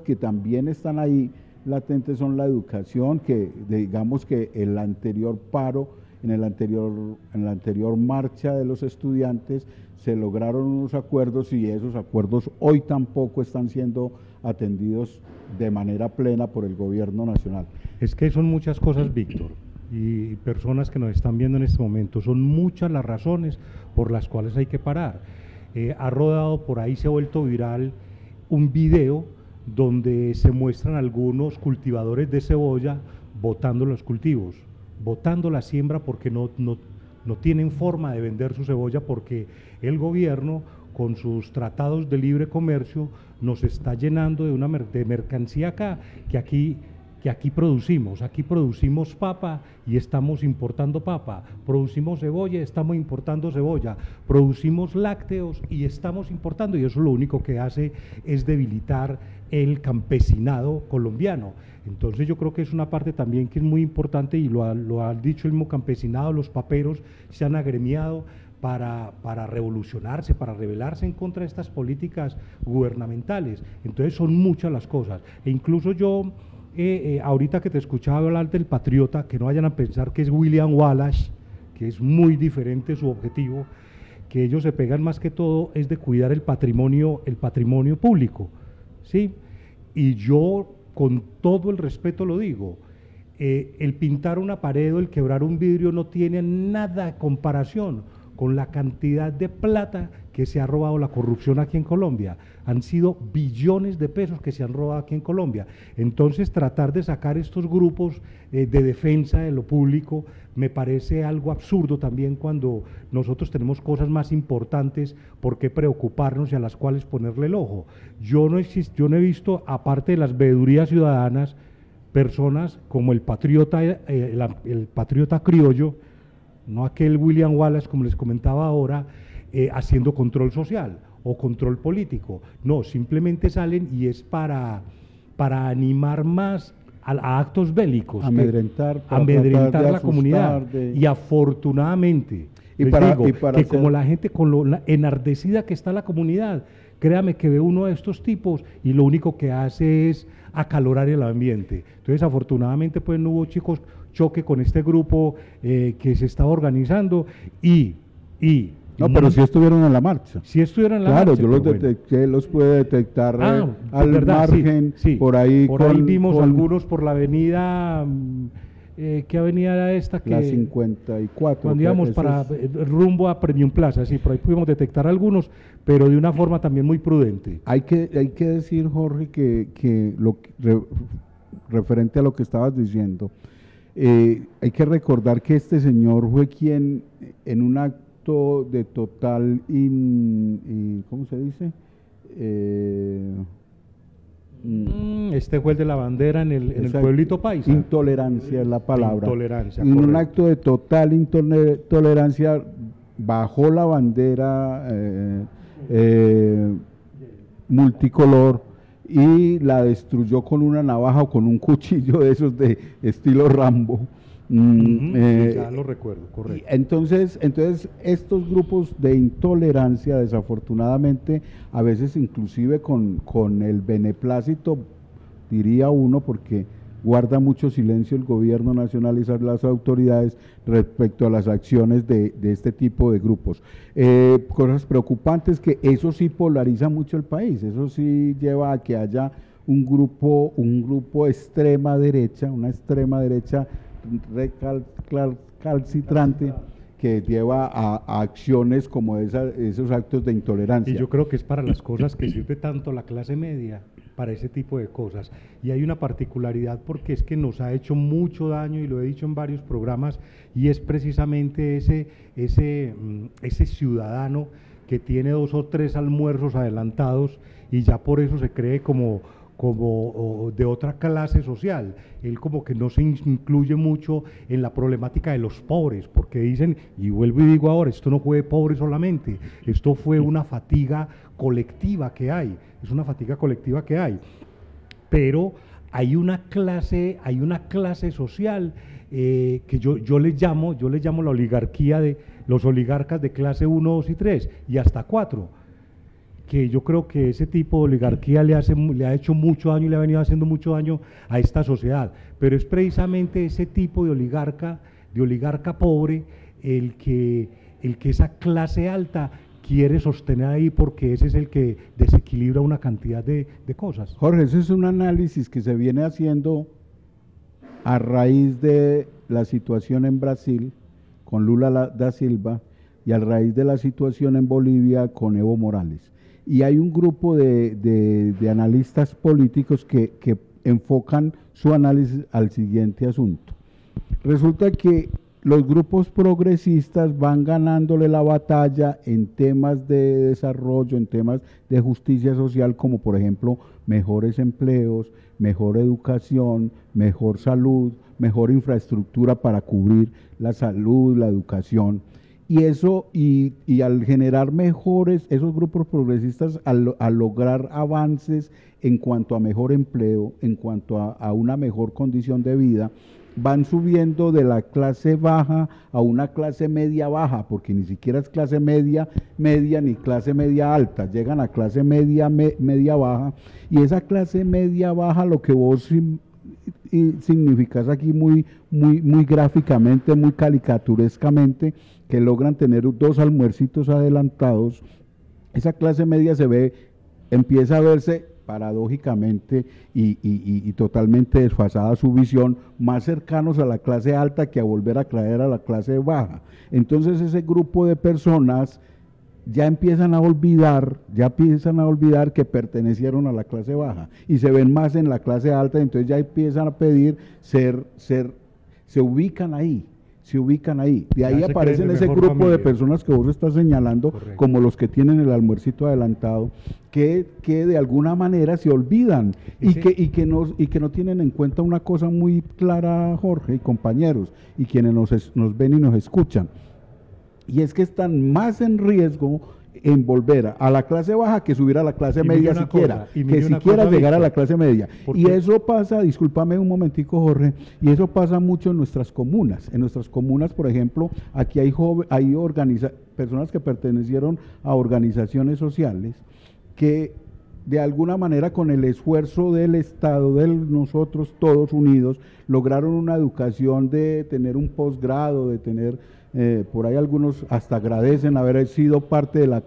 que también están ahí latentes son la educación, que digamos que el anterior paro, en la anterior marcha de los estudiantes, se lograron unos acuerdos, y esos acuerdos hoy tampoco están siendo atendidos de manera plena por el gobierno nacional. Es que son muchas cosas, Víctor, y personas que nos están viendo en este momento, son muchas las razones por las cuales hay que parar. Ha rodado por ahí, se ha vuelto viral un video donde se muestran algunos cultivadores de cebolla botando los cultivos, botando la siembra porque no tienen forma de vender su cebolla, porque el gobierno, con sus tratados de libre comercio, nos está llenando de mercancía acá, que aquí producimos papa y estamos importando papa, producimos cebolla, estamos importando cebolla, producimos lácteos y estamos importando, y eso lo único que hace es debilitar el campesinado colombiano. Entonces yo creo que es una parte también que es muy importante, y lo ha dicho el mismo campesinado, los paperos se han agremiado para revolucionarse, para rebelarse en contra de estas políticas gubernamentales. Entonces son muchas las cosas, e incluso yo, ahorita que te escuchaba hablar del patriota, que no vayan a pensar que es William Wallace, que es muy diferente su objetivo, que ellos se pegan más que todo es de cuidar el patrimonio público, ¿sí? Y yo con todo el respeto lo digo, el pintar una pared o el quebrar un vidrio no tiene nada de comparación con la cantidad de plata que se ha robado la corrupción aquí en Colombia. Han sido billones de pesos que se han robado aquí en Colombia. Entonces, tratar de sacar estos grupos de defensa de lo público me parece algo absurdo también, cuando nosotros tenemos cosas más importantes por qué preocuparnos y a las cuales ponerle el ojo. Yo no he visto, aparte de las veedurías ciudadanas, personas como el patriota criollo, no aquel William Wallace, como les comentaba ahora, haciendo control social o control político. No, simplemente salen y es para animar más a actos bélicos, amedrentar la comunidad. Y afortunadamente, que como la gente, con lo enardecida que está la comunidad, créame que ve uno de estos tipos y lo único que hace es acalorar el ambiente. Entonces, afortunadamente, pues no hubo choque con este grupo que se estaba organizando No, pero sí estuvieron en la marcha. Sí estuvieron en la marcha. marcha. Claro, yo los detecté, los pude detectar al verdad, margen, sí. por ahí. Por ahí vimos algunos por la avenida, ¿qué avenida era esta? La 54. Cuando íbamos rumbo a Premium Plaza, sí, por ahí pudimos detectar algunos, pero de una forma también muy prudente. Hay que decir, Jorge, que referente a lo que estabas diciendo, hay que recordar que este señor fue quien, en un acto de total, ¿cómo se dice? Este fue el de la bandera en el pueblito paisa. Intolerancia es la palabra. Intolerancia, en un acto de total intolerancia bajó la bandera multicolor y la destruyó con una navaja o con un cuchillo de esos de estilo Rambo. Ya lo recuerdo, correcto. Entonces estos grupos de intolerancia, desafortunadamente, a veces inclusive con el beneplácito, diría uno, porque guarda mucho silencio el gobierno nacional y las autoridades respecto a las acciones de este tipo de grupos. Cosas preocupantes, que eso sí polariza mucho el país, eso sí lleva a que haya un grupo extrema derecha, una extrema derecha recalcitrante, que lleva a acciones como esos actos de intolerancia. Y yo creo que es para las cosas que sirve tanto la clase media, para ese tipo de cosas. Y hay una particularidad, porque es que nos ha hecho mucho daño, y lo he dicho en varios programas, y es precisamente ese ciudadano que tiene 2 o 3 almuerzos adelantados y ya por eso se cree como de otra clase social. Él como que no se incluye mucho en la problemática de los pobres, porque dicen, y vuelvo y digo ahora, esto no fue de pobres solamente, esto fue una fatiga colectiva que hay, es una fatiga colectiva que hay, pero hay una clase social que yo le llamo la oligarquía de los oligarcas de clase 1, 2 y 3 y hasta 4, que yo creo que ese tipo de oligarquía le ha hecho mucho daño y le ha venido haciendo mucho daño a esta sociedad, pero es precisamente ese tipo de oligarca pobre el que esa clase alta quiere sostener ahí, porque ese es el que desequilibra una cantidad de cosas. Jorge, ese es un análisis que se viene haciendo a raíz de la situación en Brasil con Lula da Silva y a raíz de la situación en Bolivia con Evo Morales. Y hay un grupo de analistas políticos que enfocan su análisis al siguiente asunto. Resulta que los grupos progresistas van ganándole la batalla en temas de desarrollo, en temas de justicia social, como por ejemplo mejores empleos, mejor educación, mejor salud, mejor infraestructura para cubrir la salud, la educación. Y eso, y al generar esos grupos progresistas, al lograr avances en cuanto a mejor empleo, en cuanto a una mejor condición de vida, van subiendo de la clase baja a una clase media baja, porque ni siquiera es clase media ni clase media alta, llegan a clase media baja, y esa clase media baja, lo que vos significas aquí muy gráficamente, muy caricaturescamente, que logran tener 2 almuercitos adelantados, esa clase media empieza a verse paradójicamente y totalmente desfasada su visión, más cercanos a la clase alta que a volver a caer a la clase baja. Entonces ese grupo de personas ya empiezan a olvidar que pertenecieron a la clase baja y se ven más en la clase alta, entonces ya empiezan a pedir se ubican ahí. De ahí aparecen ese grupo de personas que vos estás señalando, correcto, como los que tienen el almuercito adelantado, que de alguna manera se olvidan y que no tienen en cuenta una cosa muy clara, Jorge y compañeros, y quienes nos ven y nos escuchan, y es que están más en riesgo en volver a la clase baja que subir a la clase media siquiera, llegar a la clase media. Y eso pasa, discúlpame un momentico, Jorge, y eso pasa mucho en nuestras comunas. En nuestras comunas, por ejemplo, aquí hay personas que pertenecieron a organizaciones sociales que de alguna manera con el esfuerzo del Estado, de nosotros todos unidos, lograron una educación de tener un posgrado, de tener... por ahí algunos hasta agradecen haber sido parte de la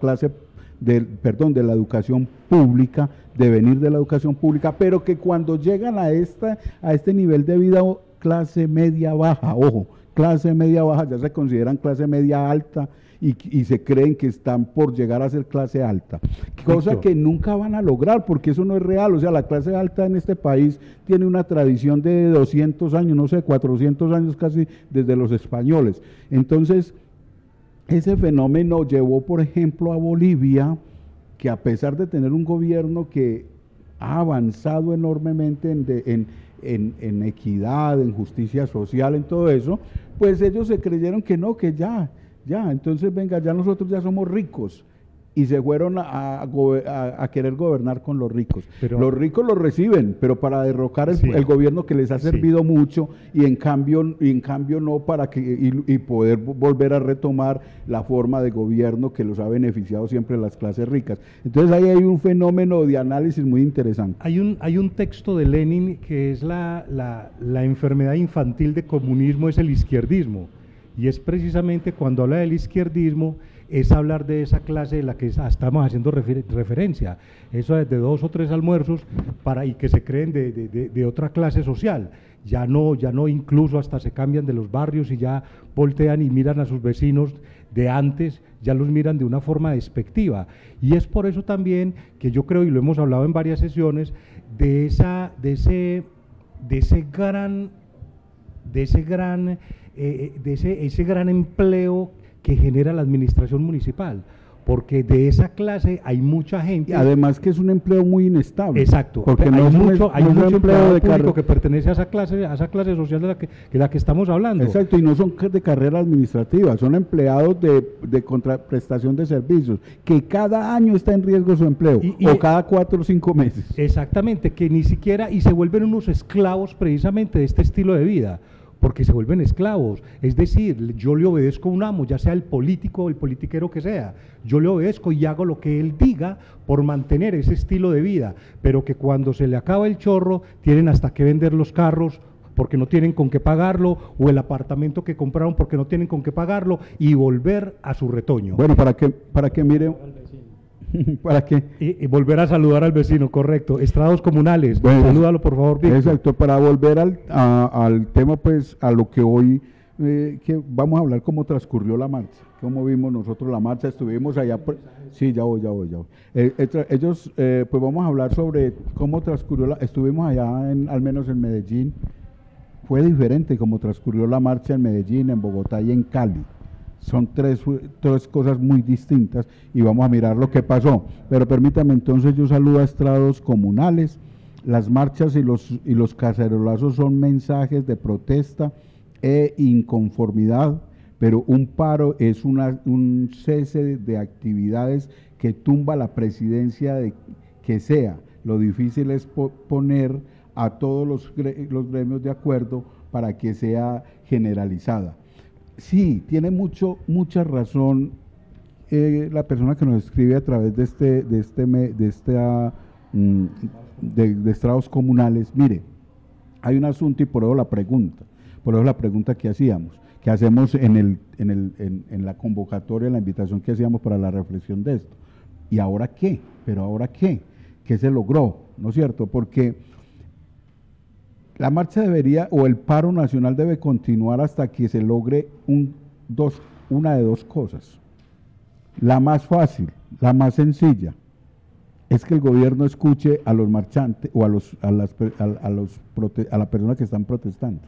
de la educación pública, de venir de la educación pública, pero que cuando llegan a este nivel de vida, clase media baja, ojo, clase media baja, ya se consideran clase media alta y se creen que están por llegar a ser clase alta, cosa que nunca van a lograr porque eso no es real. O sea, la clase alta en este país tiene una tradición de 200 años, no sé, 400 años casi desde los españoles. Entonces, ese fenómeno llevó, por ejemplo, a Bolivia, que a pesar de tener un gobierno que ha avanzado enormemente en equidad, en justicia social, en todo eso, pues ellos se creyeron que no, que ya, entonces venga, ya nosotros ya somos ricos, y se fueron a querer gobernar con los ricos. Pero los ricos los reciben, pero para derrocar el gobierno que les ha servido mucho, y en cambio no para y poder volver a retomar la forma de gobierno que los ha beneficiado siempre las clases ricas. Entonces ahí hay un fenómeno de análisis muy interesante. Hay un texto de Lenin que es la enfermedad infantil de comunismo, es el izquierdismo, y es precisamente cuando habla del izquierdismo es hablar de esa clase de la que estamos haciendo referencia, eso es de 2 o 3 almuerzos y que se creen de otra clase social, ya no incluso hasta se cambian de los barrios y ya voltean y miran a sus vecinos de antes, ya los miran de una forma despectiva, y es por eso también que yo creo, y lo hemos hablado en varias sesiones, de ese gran empleo que genera la administración municipal, porque de esa clase hay mucha gente. Además que es un empleo muy inestable. Exacto, porque hay mucho empleo público que pertenece a esa clase social de la que estamos hablando. Exacto, y no son de carrera administrativa, son empleados de contraprestación de servicios, que cada año está en riesgo su empleo, o cada 4 o 5 meses. Exactamente, que ni siquiera, y se vuelven unos esclavos precisamente de este estilo de vida, porque se vuelven esclavos, es decir, yo le obedezco a un amo, ya sea el político o el politiquero que sea, yo le obedezco y hago lo que él diga por mantener ese estilo de vida, pero que cuando se le acaba el chorro, tienen hasta que vender los carros porque no tienen con qué pagarlo, o el apartamento que compraron porque no tienen con qué pagarlo, y volver a su retoño. Bueno, para que mire... ¿Para qué? Y volver a saludar al vecino, correcto. Estrados comunales, bueno, salúdalo por favor, Víctor. Exacto, para volver al tema, pues, a lo que hoy, que vamos a hablar cómo transcurrió la marcha, cómo vimos nosotros la marcha, estuvimos allá, sí, ya voy. Ellos, pues vamos a hablar sobre cómo transcurrió, estuvimos allá, al menos en Medellín, fue diferente cómo transcurrió la marcha en Medellín, en Bogotá y en Cali. Son tres cosas muy distintas y vamos a mirar lo que pasó. Pero permítame entonces, yo saludo a estrados comunales. Las marchas y los cacerolazos son mensajes de protesta e inconformidad, pero un paro es un cese de actividades que tumba la presidencia de que sea. Lo difícil es poner a todos los gremios de acuerdo para que sea generalizada. Sí, tiene mucha razón la persona que nos escribe a través de estrados comunales. Mire, hay un asunto y por eso la pregunta que hacemos en la convocatoria, en la invitación que hacíamos para la reflexión de esto. ¿Y ahora qué? ¿Pero ahora qué? ¿Qué se logró? ¿No es cierto? Porque la marcha debería, o el paro nacional debe continuar hasta que se logre una de dos cosas. La más fácil, la más sencilla, es que el gobierno escuche a los marchantes o a las personas que están protestando,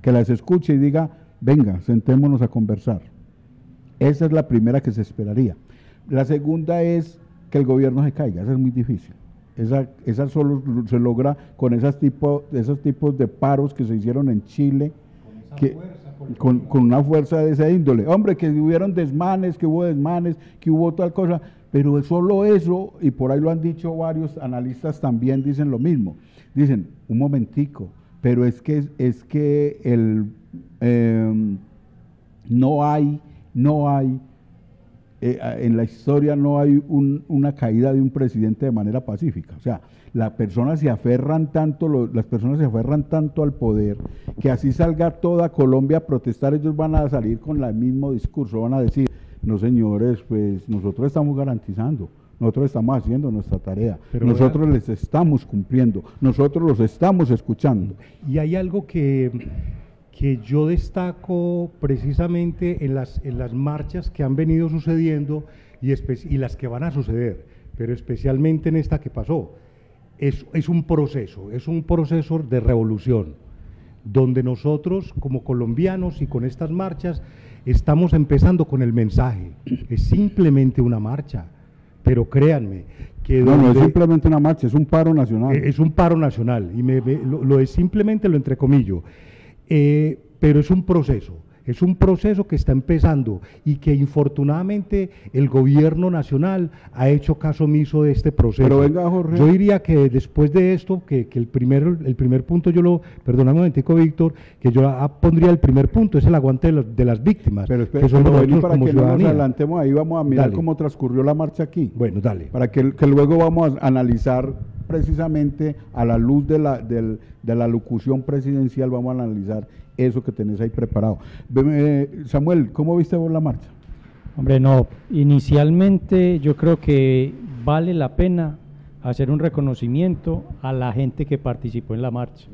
que las escuche y diga, venga, sentémonos a conversar. Esa es la primera que se esperaría. La segunda es que el gobierno se caiga, esa es muy difícil. Esa solo se logra con esos tipos de paros que se hicieron en Chile, con una fuerza de esa índole. Hombre, que hubieron desmanes, que hubo tal cosa, pero solo eso, y por ahí lo han dicho varios analistas también, dicen lo mismo. Dicen, un momentico, pero es que no hay en la historia no hay una caída de un presidente de manera pacífica. O sea, las personas se aferran tanto al poder, que así salga toda Colombia a protestar, ellos van a salir con el mismo discurso, van a decir, no señores, pues nosotros estamos garantizando, nosotros estamos haciendo nuestra tarea, pero nosotros les estamos cumpliendo, nosotros los estamos escuchando. Y hay algo que yo destaco precisamente en las marchas que han venido sucediendo y las que van a suceder, pero especialmente en esta que pasó. Es un proceso de revolución, donde nosotros como colombianos y con estas marchas estamos empezando con el mensaje. Es simplemente una marcha, pero créanme que no es simplemente una marcha, es un paro nacional. Es un paro nacional, y lo es simplemente, lo entrecomillo. Pero es un proceso que está empezando y que infortunadamente el gobierno nacional ha hecho caso omiso de este proceso. Pero venga, Jorge. Yo diría que después de esto, que el primer punto perdóname un momentico, Víctor, que yo pondría el primer punto, es el aguante de las víctimas. Pero que son nosotros para como que no nos ciudadanía. adelantemos ahí, vamos a mirar Dale. cómo transcurrió la marcha aquí. Bueno, dale. Para que luego vamos a analizar precisamente a la luz de la locución presidencial, vamos a analizar eso que tenés ahí preparado. Samuel, ¿cómo viste vos la marcha? Hombre, no, inicialmente yo creo que vale la pena hacer un reconocimiento a la gente que participó en la marcha,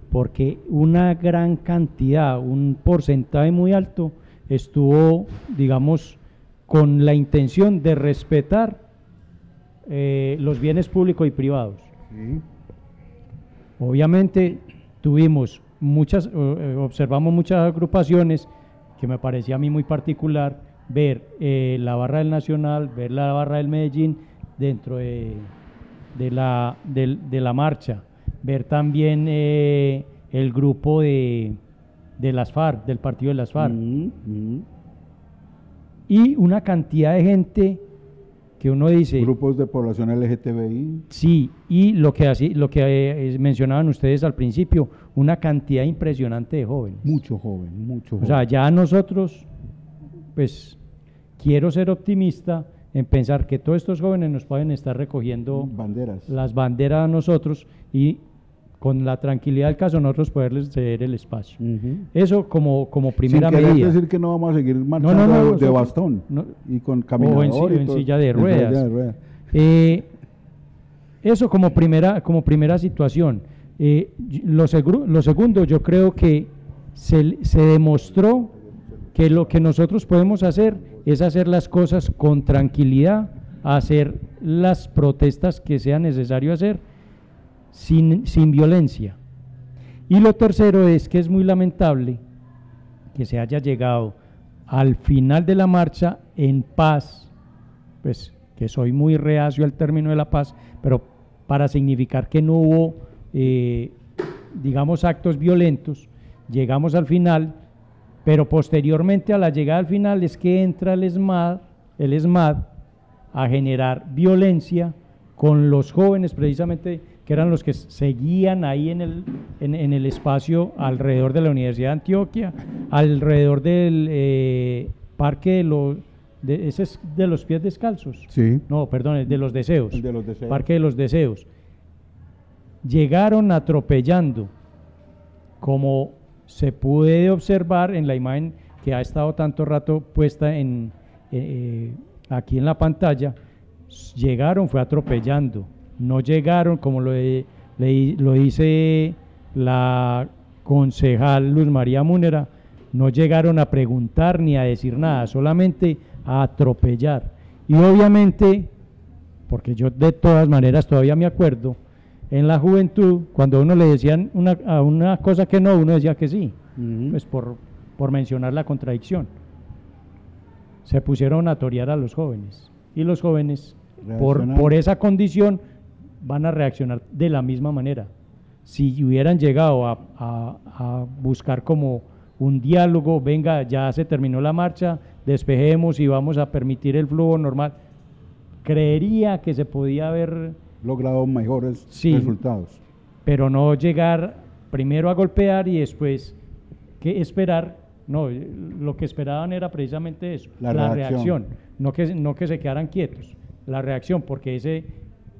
porque una gran cantidad, un porcentaje muy alto, estuvo, digamos, con la intención de respetar los bienes públicos y privados. Sí. Obviamente observamos muchas agrupaciones que me parecía a mí muy particular ver la barra del Nacional, ver la barra del Medellín dentro de la marcha, ver también el grupo de las FARC, del partido de las FARC, y una cantidad de gente que uno dice… Grupos de población LGTBI. Sí, y lo que mencionaban ustedes al principio, una cantidad impresionante de jóvenes. Mucho joven. O sea, ya nosotros, pues, quiero ser optimista en pensar que todos estos jóvenes nos pueden estar recogiendo las banderas a nosotros y con la tranquilidad del caso nosotros poderles ceder el espacio. Eso como primera medida. Sin querer decir que no vamos a seguir marchando de bastón y con caminador o en silla de ruedas. Eso como primera situación. Lo segundo, yo creo que se demostró que lo que nosotros podemos hacer es hacer las cosas con tranquilidad, hacer las protestas que sea necesario hacer, sin violencia. Y lo tercero es que es muy lamentable que se haya llegado al final de la marcha en paz, pues que soy muy reacio al término de la paz, pero para significar que no hubo, digamos, actos violentos, llegamos al final, pero posteriormente a la llegada al final es que entra el ESMAD a generar violencia con los jóvenes precisamente, que eran los que seguían ahí en el espacio alrededor de la Universidad de Antioquia, alrededor del parque ese es de los pies descalzos. Sí. No, perdón, de los deseos. El de los deseos. Parque de los Deseos. Llegaron atropellando como se puede observar en la imagen que ha estado tanto rato puesta aquí en la pantalla, llegaron, fue atropellando, no llegaron, como lo dice la concejal Luz María Múnera, no llegaron a preguntar ni a decir nada, solamente a atropellar. Y obviamente, porque yo de todas maneras todavía me acuerdo, en la juventud, cuando a uno le decían una cosa que no, uno decía que sí, pues por mencionar la contradicción. Se pusieron a torear a los jóvenes, y los jóvenes, por esa condición, van a reaccionar de la misma manera. Si hubieran llegado a buscar como un diálogo, venga, ya se terminó la marcha, despejemos y vamos a permitir el flujo normal, creería que se podía haber logrado mejores resultados. Pero no llegar primero a golpear y después que esperar. No, lo que esperaban era precisamente eso, la reacción, no que se quedaran quietos, la reacción, porque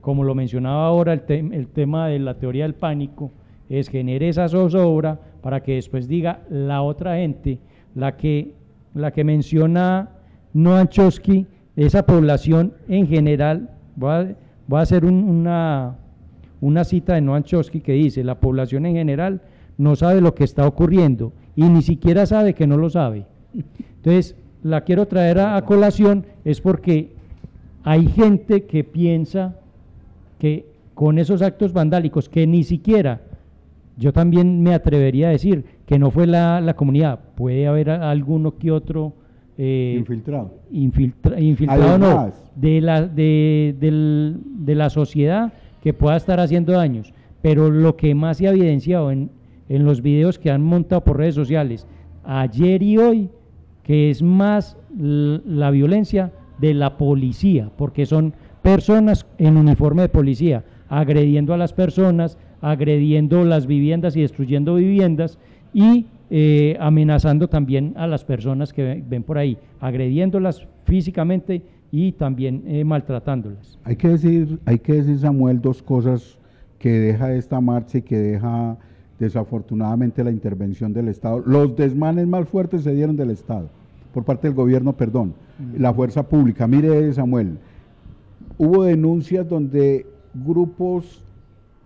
como lo mencionaba ahora, el tema de la teoría del pánico es genere esa zozobra para que después diga la otra gente, la que menciona Noam Chomsky, esa población en general. Voy a hacer una cita de Noam Chomsky que dice: la población en general no sabe lo que está ocurriendo y ni siquiera sabe que no lo sabe. Entonces, la quiero traer a colación, es porque hay gente que piensa que con esos actos vandálicos, que ni siquiera, yo también me atrevería a decir que no fue la comunidad, puede haber alguno que otro infiltrado no, de la sociedad que pueda estar haciendo daños, pero lo que más se ha evidenciado en los videos que han montado por redes sociales ayer y hoy, que es más la violencia de la policía, porque son personas en uniforme de policía agrediendo a las personas, agrediendo las viviendas y destruyendo viviendas, y amenazando también a las personas que ven por ahí, agrediéndolas físicamente y también maltratándolas. Hay que decir, Samuel, dos cosas que deja esta marcha y que deja desafortunadamente la intervención del Estado. Los desmanes más fuertes se dieron del Estado, por parte del gobierno, la fuerza pública. Mire, Samuel, hubo denuncias donde grupos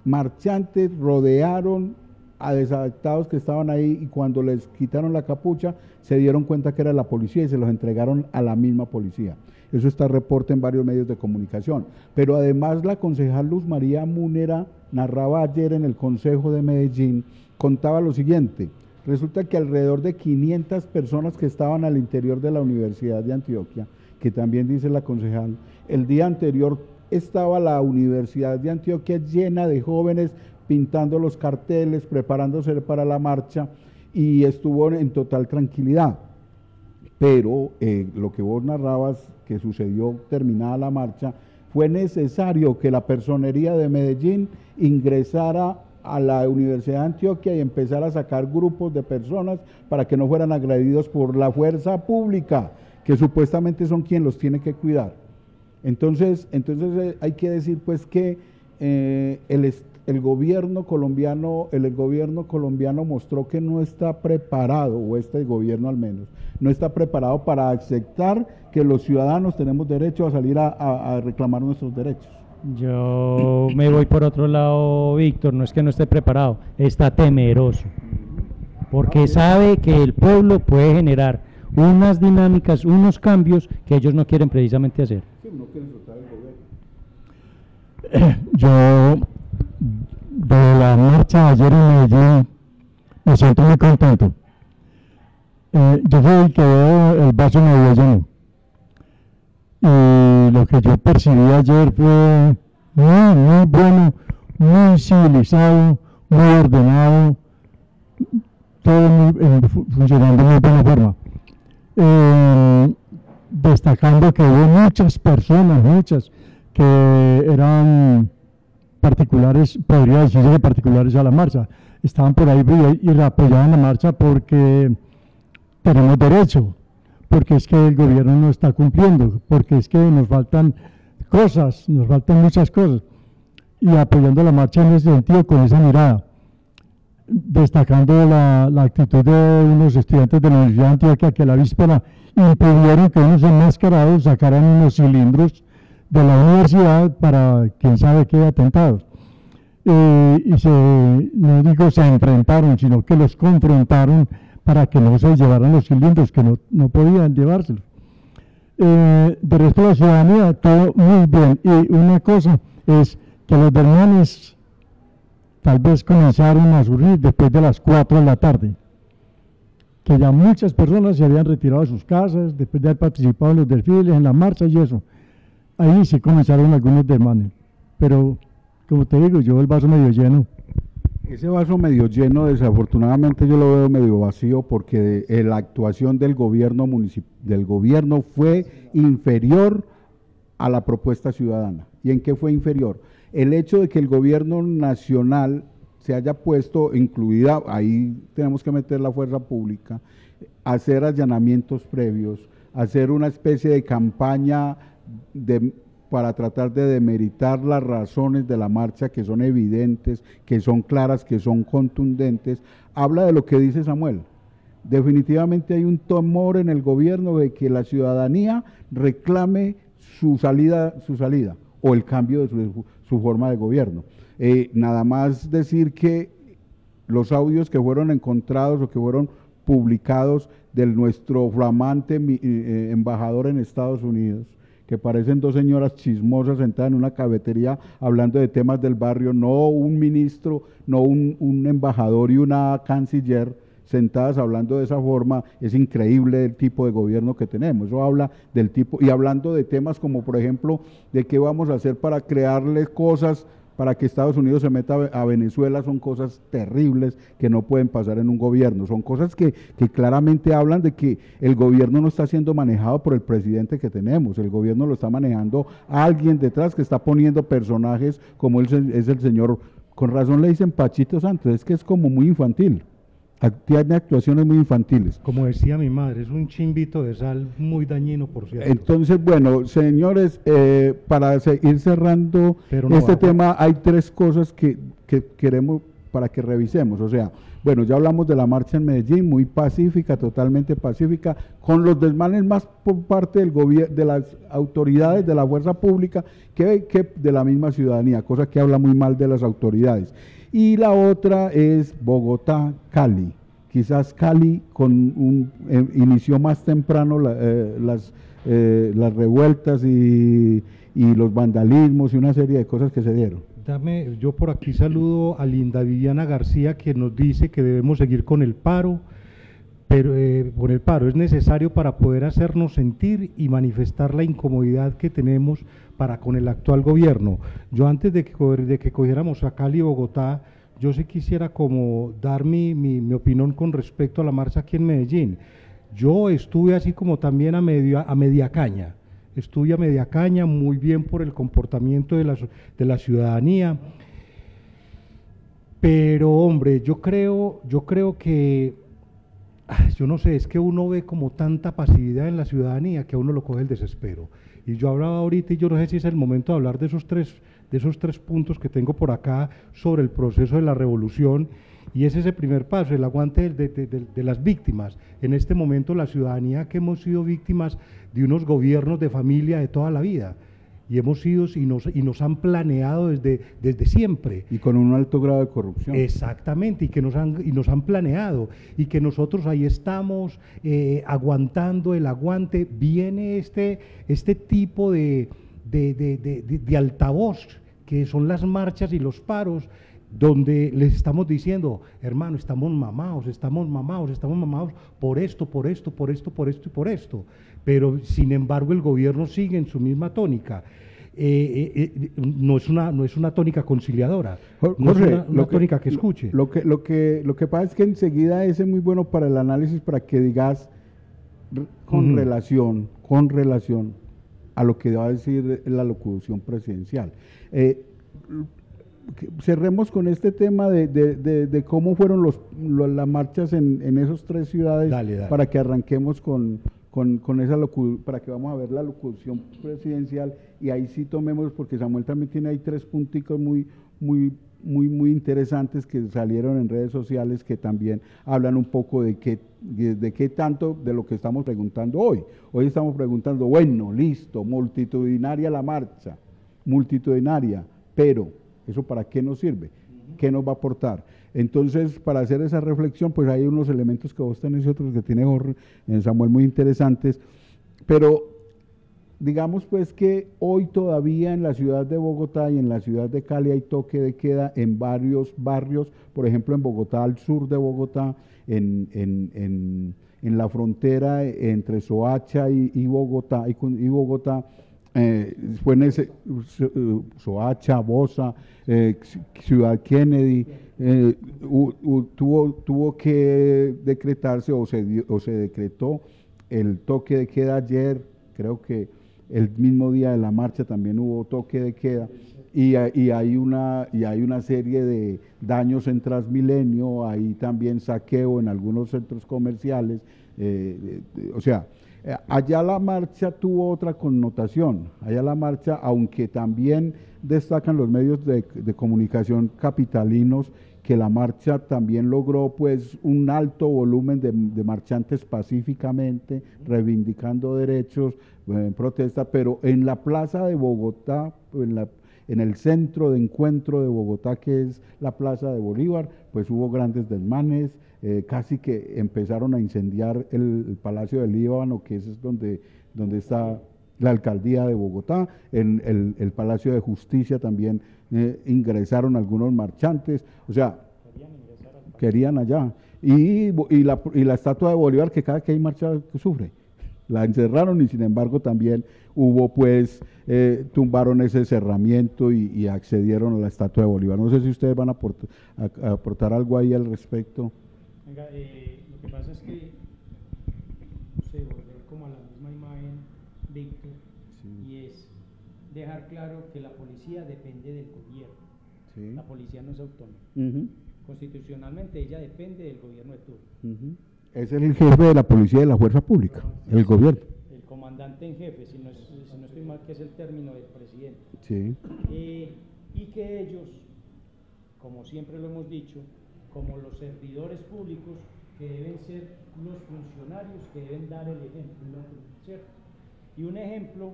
marchantes rodearon a desadaptados que estaban ahí, y cuando les quitaron la capucha se dieron cuenta que era la policía y se los entregaron a la misma policía. Eso está reporte en varios medios de comunicación. Pero además la concejal Luz María Múnera narraba ayer en el Consejo de Medellín, contaba lo siguiente: resulta que alrededor de 500 personas que estaban al interior de la Universidad de Antioquia, que también dice la concejal, el día anterior estaba la Universidad de Antioquia llena de jóvenes pintando los carteles, preparándose para la marcha, y estuvo en total tranquilidad. Pero lo que vos narrabas que sucedió terminada la marcha, fue necesario que la personería de Medellín ingresara a la Universidad de Antioquia y empezara a sacar grupos de personas para que no fueran agredidos por la fuerza pública, que supuestamente son quien los tiene que cuidar. Entonces hay que decir pues que el gobierno colombiano mostró que no está preparado, o este gobierno al menos, no está preparado para aceptar que los ciudadanos tenemos derecho a salir a reclamar nuestros derechos. Yo me voy por otro lado, Víctor, no es que no esté preparado, está temeroso, porque sabe que el pueblo puede generar unas dinámicas, unos cambios que ellos no quieren precisamente hacer. Sí, no quieren soltar el gobierno. Yo, de la marcha ayer en Medellín, me siento muy contento. Yo fui el que veo el vaso medio lleno. Y lo que yo percibí ayer fue muy bueno, muy civilizado, muy ordenado, todo funcionando de muy buena forma. Destacando que hubo muchas personas, que eran particulares, podría decirse que particulares a la marcha, estaban por ahí y apoyaban la marcha porque tenemos derecho, porque es que el gobierno no está cumpliendo, porque es que nos faltan cosas, nos faltan muchas cosas, y apoyando la marcha en ese sentido, con esa mirada. destacando la actitud de unos estudiantes de la Universidad de Antioquia que a la víspera impidieron que unos enmascarados sacaran unos cilindros de la universidad para quién sabe qué atentados. No digo se enfrentaron, sino que los confrontaron para que no se llevaran los cilindros, que no podían llevárselos. De resto de la ciudadanía, todo muy bien. Y una cosa es que los dermanes tal vez comenzaron a surgir después de las 4 de la tarde, que ya muchas personas se habían retirado de sus casas, después de haber participado en los desfiles, en la marcha y eso. Ahí sí comenzaron algunos desmanes, pero como te digo, yo el vaso medio lleno. Ese vaso medio lleno, desafortunadamente yo lo veo medio vacío porque la actuación del gobierno fue inferior a la propuesta ciudadana. ¿Y en qué fue inferior? El hecho de que el gobierno nacional se haya puesto, incluida, ahí tenemos que meter la fuerza pública, hacer allanamientos previos, hacer una especie de campaña para tratar de demeritar las razones de la marcha que son evidentes, que son claras, que son contundentes, habla de lo que dice Samuel. Definitivamente hay un temor en el gobierno de que la ciudadanía reclame su salida o el cambio de su forma de gobierno. Nada más decir que los audios que fueron encontrados o que fueron publicados de nuestro flamante embajador en Estados Unidos, que parecen dos señoras chismosas sentadas en una cafetería hablando de temas del barrio, no un ministro, no un embajador y una canciller sentadas hablando de esa forma. Es increíble el tipo de gobierno que tenemos. Eso habla del tipo, y hablando de temas como por ejemplo, de qué vamos a hacer para crearle cosas para que Estados Unidos se meta a Venezuela, son cosas terribles que no pueden pasar en un gobierno, son cosas que claramente hablan de que el gobierno no está siendo manejado por el presidente que tenemos, el gobierno lo está manejando alguien detrás que está poniendo personajes como es el señor, con razón le dicen Pachito Santos, es que es como muy infantil. Tiene actuaciones muy infantiles. Como decía mi madre, es un chimbito de sal muy dañino, por cierto. Entonces, bueno, señores, para ir cerrando este tema, hay tres cosas que queremos para que revisemos. O sea, bueno, ya hablamos de la marcha en Medellín, muy pacífica, totalmente pacífica, con los desmanes más por parte del gobierno, de las autoridades, de la fuerza pública, que de la misma ciudadanía, cosa que habla muy mal de las autoridades. Y la otra es Bogotá-Cali. Quizás Cali inició más temprano las revueltas y los vandalismos y una serie de cosas que se dieron. Yo por aquí saludo a Linda Viviana García, que nos dice que debemos seguir con el paro, pero es necesario para poder hacernos sentir y manifestar la incomodidad que tenemos con el actual gobierno. Yo antes de que cogiéramos a Cali y Bogotá, yo sí quisiera como dar mi opinión con respecto a la marcha aquí en Medellín. Yo estuve así como también a media caña, estuve a media caña, muy bien por el comportamiento de la ciudadanía, pero hombre, yo creo que yo no sé, es que uno ve como tanta pasividad en la ciudadanía que a uno lo coge el desespero. Y yo hablaba ahorita, y yo no sé si es el momento de hablar de esos tres puntos que tengo por acá sobre el proceso de la revolución, y es ese primer paso, el aguante de las víctimas. En este momento la ciudadanía que hemos sido víctimas de unos gobiernos de familia de toda la vida, y hemos sido y nos han planeado desde siempre. Y con un alto grado de corrupción. Exactamente, y nos han planeado, y que nosotros ahí estamos aguantando el aguante. Viene este tipo de altavoz, que son las marchas y los paros, donde les estamos diciendo, hermano, estamos mamados por esto, y por esto. Pero sin embargo el gobierno sigue en su misma tónica. No es una tónica conciliadora, no es una tónica que escuche. Lo que pasa es que enseguida ese es muy bueno para el análisis, para que digas con relación a lo que va a decir la locución presidencial. Cerremos con este tema de cómo fueron las marchas en esas tres ciudades. Dale. Para que arranquemos con esa para que vamos a ver la locución presidencial, y ahí sí tomemos, porque Samuel también tiene ahí tres punticos muy muy interesantes que salieron en redes sociales que también hablan un poco de qué tanto de lo que estamos preguntando hoy. Hoy estamos preguntando, bueno, listo, multitudinaria la marcha, multitudinaria, pero ¿eso para qué nos sirve? ¿Qué nos va a aportar? Entonces, para hacer esa reflexión, pues hay unos elementos que vos tenés y otros que tiene Jorge, Samuel, muy interesantes, pero digamos pues que hoy todavía en la ciudad de Bogotá y en la ciudad de Cali hay toque de queda en varios barrios, por ejemplo en Bogotá, al sur de Bogotá, en la frontera entre Soacha y Bogotá, fue en ese Soacha, Bosa, Ciudad Kennedy, tuvo que decretarse o se decretó el toque de queda ayer, creo que el mismo día de la marcha también hubo toque de queda y hay una serie de daños en Transmilenio, hay también saqueo en algunos centros comerciales, o sea, allá la marcha tuvo otra connotación, allá la marcha, aunque también destacan los medios de comunicación capitalinos, que la marcha también logró pues un alto volumen de marchantes pacíficamente, reivindicando derechos, en protesta, pero en la plaza de Bogotá, en el centro de encuentro de Bogotá, que es la plaza de Bolívar, pues hubo grandes desmanes, casi que empezaron a incendiar el Palacio del Líbano, que es donde está la alcaldía de Bogotá, en el Palacio de Justicia también ingresaron algunos marchantes, o sea, querían allá, y la estatua de Bolívar, que cada que hay marcha sufre, la encerraron y sin embargo también hubo pues, tumbaron ese cerramiento y accedieron a la estatua de Bolívar. No sé si ustedes van a aportar algo ahí al respecto. Venga, lo que pasa es que, no sé, volver como a la misma imagen, Víctor, sí. Y es dejar claro que la policía depende del gobierno. Sí. La policía no es autónoma. Constitucionalmente ella depende del gobierno de turno. Es el jefe de la policía y de la fuerza pública, el gobierno. El comandante en jefe, si no estoy mal, que es el término del presidente. Sí. Y que ellos, como siempre lo hemos dicho, como los servidores públicos, que deben ser los funcionarios que deben dar el ejemplo, ¿cierto? Y un ejemplo,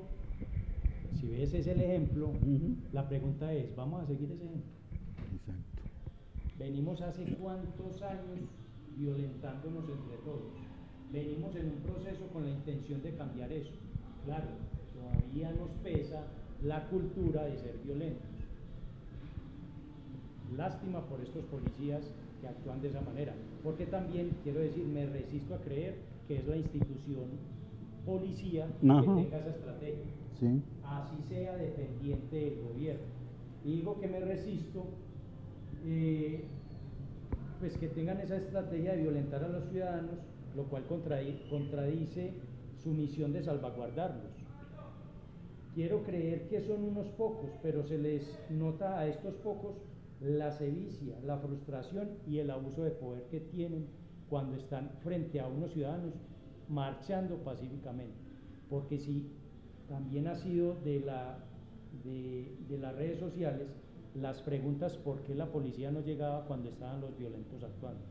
si ese es el ejemplo, la pregunta es, ¿vamos a seguir ese ejemplo? Exacto. Venimos hace cuántos años violentándonos entre todos. Venimos en un proceso con la intención de cambiar eso. Claro, todavía nos pesa la cultura de ser violentos. Lástima por estos policías que actúan de esa manera, porque también, quiero decir, me resisto a creer que es la institución policía que tenga esa estrategia. Sí. Así sea dependiente del gobierno. Y digo que me resisto, pues que tengan esa estrategia de violentar a los ciudadanos, lo cual contradice su misión de salvaguardarlos. Quiero creer que son unos pocos, pero se les nota a estos pocos la sevicia, la frustración y el abuso de poder que tienen cuando están frente a unos ciudadanos marchando pacíficamente. Porque si también ha sido de las redes sociales las preguntas por qué la policía no llegaba cuando estaban los violentos actuando.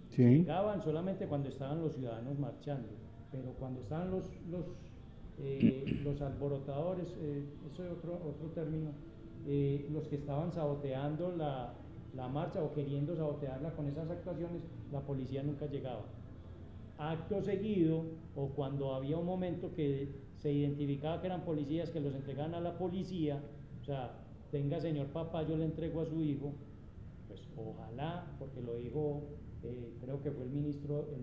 Sí. Llegaban solamente cuando estaban los ciudadanos marchando, pero cuando estaban los alborotadores, eso es otro término, los que estaban saboteando la marcha o queriendo sabotearla con esas actuaciones, la policía nunca llegaba. Acto seguido, o cuando había un momento que se identificaba que eran policías, que los entregaban a la policía, o sea, tenga señor papá, yo le entrego a su hijo, pues ojalá, porque lo dijo, creo que fue el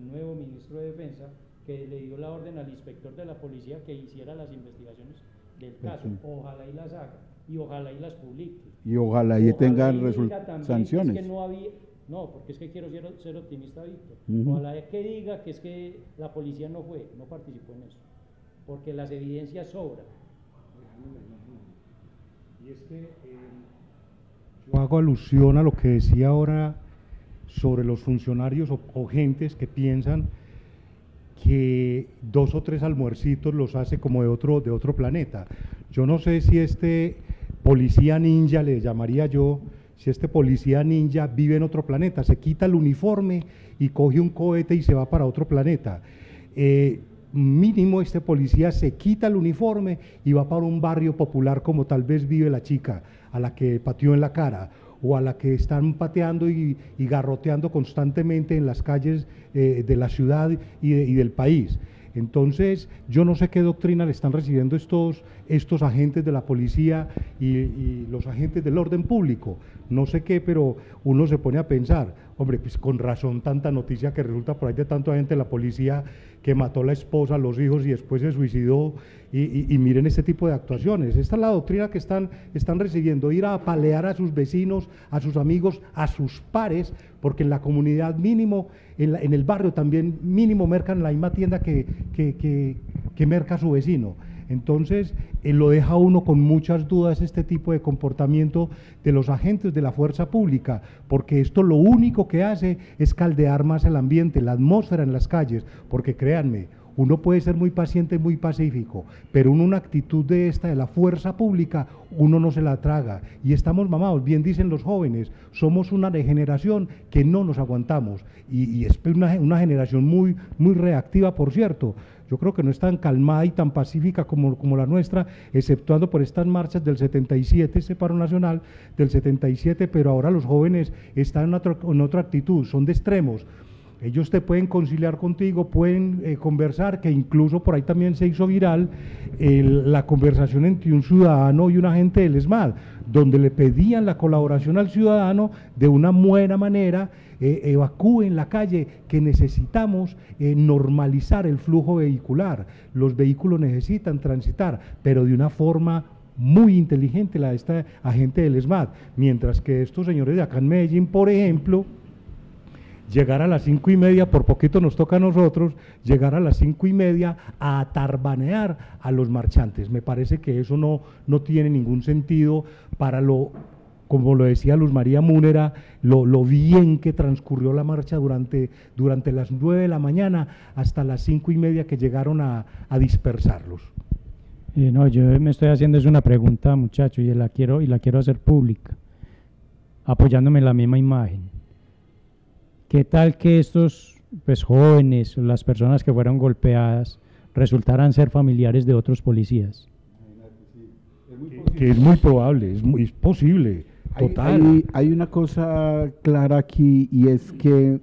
nuevo ministro de Defensa, que le dio la orden al inspector de la policía que hiciera las investigaciones del caso, ojalá y las haga, y ojalá y las publique. Y ojalá y tengan sanciones. Es que no había, no, porque es que quiero ser optimista, Víctor. Ojalá que diga que es que la policía no participó en eso, porque las evidencias sobran. Y es que yo hago alusión a lo que decía ahora sobre los funcionarios o gentes que piensan que 2 o 3 almuercitos los hace como de otro planeta. Yo no sé si este policía ninja, le llamaría yo, si este policía ninja vive en otro planeta, se quita el uniforme y coge un cohete y se va para otro planeta. Mínimo este policía se quita el uniforme y va para un barrio popular como tal vez vive la chica a la que pateó en la cara, o a la que están pateando y garroteando constantemente en las calles de la ciudad y del país. Entonces, yo no sé qué doctrina le están recibiendo estos agentes de la policía y los agentes del orden público. No sé qué, pero uno se pone a pensar, hombre, pues con razón tanta noticia que resulta por ahí de tanta gente de la policía que mató a la esposa, a los hijos y después se suicidó, y miren este tipo de actuaciones. Esta es la doctrina que están recibiendo, ir a apalear a sus vecinos, a sus amigos, a sus pares, porque en la comunidad mínimo, en el barrio también mínimo mercan en la misma tienda que merca su vecino. Entonces, lo deja uno con muchas dudas este tipo de comportamiento de los agentes de la fuerza pública, porque esto lo único que hace es caldear más el ambiente, la atmósfera en las calles, porque créanme, uno puede ser muy paciente, muy pacífico, pero una actitud de esta, de la fuerza pública, uno no se la traga, y estamos mamados, bien dicen los jóvenes, somos una generación que no nos aguantamos, y es una generación muy reactiva, por cierto. Yo creo que no es tan calmada y tan pacífica como la nuestra, exceptuando por estas marchas del 77, este paro nacional del 77, pero ahora los jóvenes están en otra actitud, son de extremos. Ellos te pueden conciliar contigo, pueden conversar, que incluso por ahí también se hizo viral la conversación entre un ciudadano y un agente del ESMAD, donde le pedían la colaboración al ciudadano de una buena manera, evacúen la calle, que necesitamos normalizar el flujo vehicular, los vehículos necesitan transitar, pero de una forma muy inteligente la de esta agente del ESMAD, mientras que estos señores de acá en Medellín, por ejemplo, llegar a las 5:30, por poquito nos toca a nosotros, llegar a las 5:30 a atarbanear a los marchantes. Me parece que eso no tiene ningún sentido para como lo decía Luz María Múnera, lo bien que transcurrió la marcha durante las 9 de la mañana hasta las 5:30 que llegaron a dispersarlos. No, yo me estoy haciendo es una pregunta, muchacho, y la quiero hacer pública, apoyándome en la misma imagen. ¿Qué tal que estos jóvenes, las personas que fueron golpeadas, resultaran ser familiares de otros policías? Que es muy probable, es posible, total. Hay una cosa clara aquí, y es que,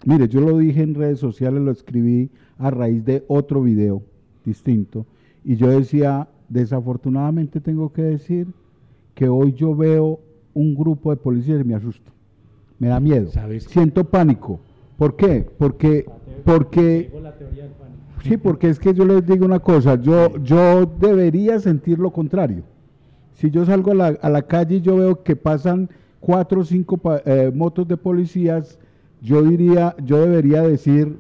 mire, yo lo dije en redes sociales, lo escribí a raíz de otro video distinto, y yo decía, desafortunadamente tengo que decir que hoy yo veo un grupo de policías y me asusto. Me da miedo, siento pánico. ¿Por qué? Porque sí, porque es que yo les digo una cosa, yo debería sentir lo contrario. Si yo salgo a la calle y yo veo que pasan 4 o 5 motos de policías, yo debería decir,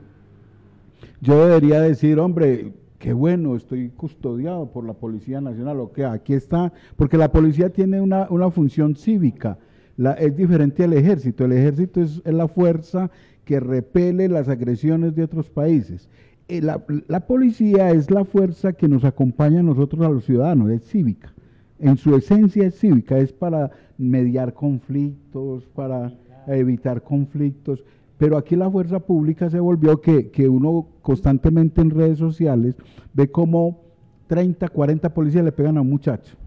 hombre, qué bueno, estoy custodiado por la Policía Nacional, o que aquí está, porque la policía tiene una función cívica. Es diferente al ejército. El ejército es la fuerza que repele las agresiones de otros países. La policía es la fuerza que nos acompaña a nosotros, a los ciudadanos, es cívica. En su esencia es cívica, es para mediar conflictos, para evitar conflictos. Pero aquí la fuerza pública se volvió que uno constantemente en redes sociales ve como 30, 40 policías le pegan a un muchacho.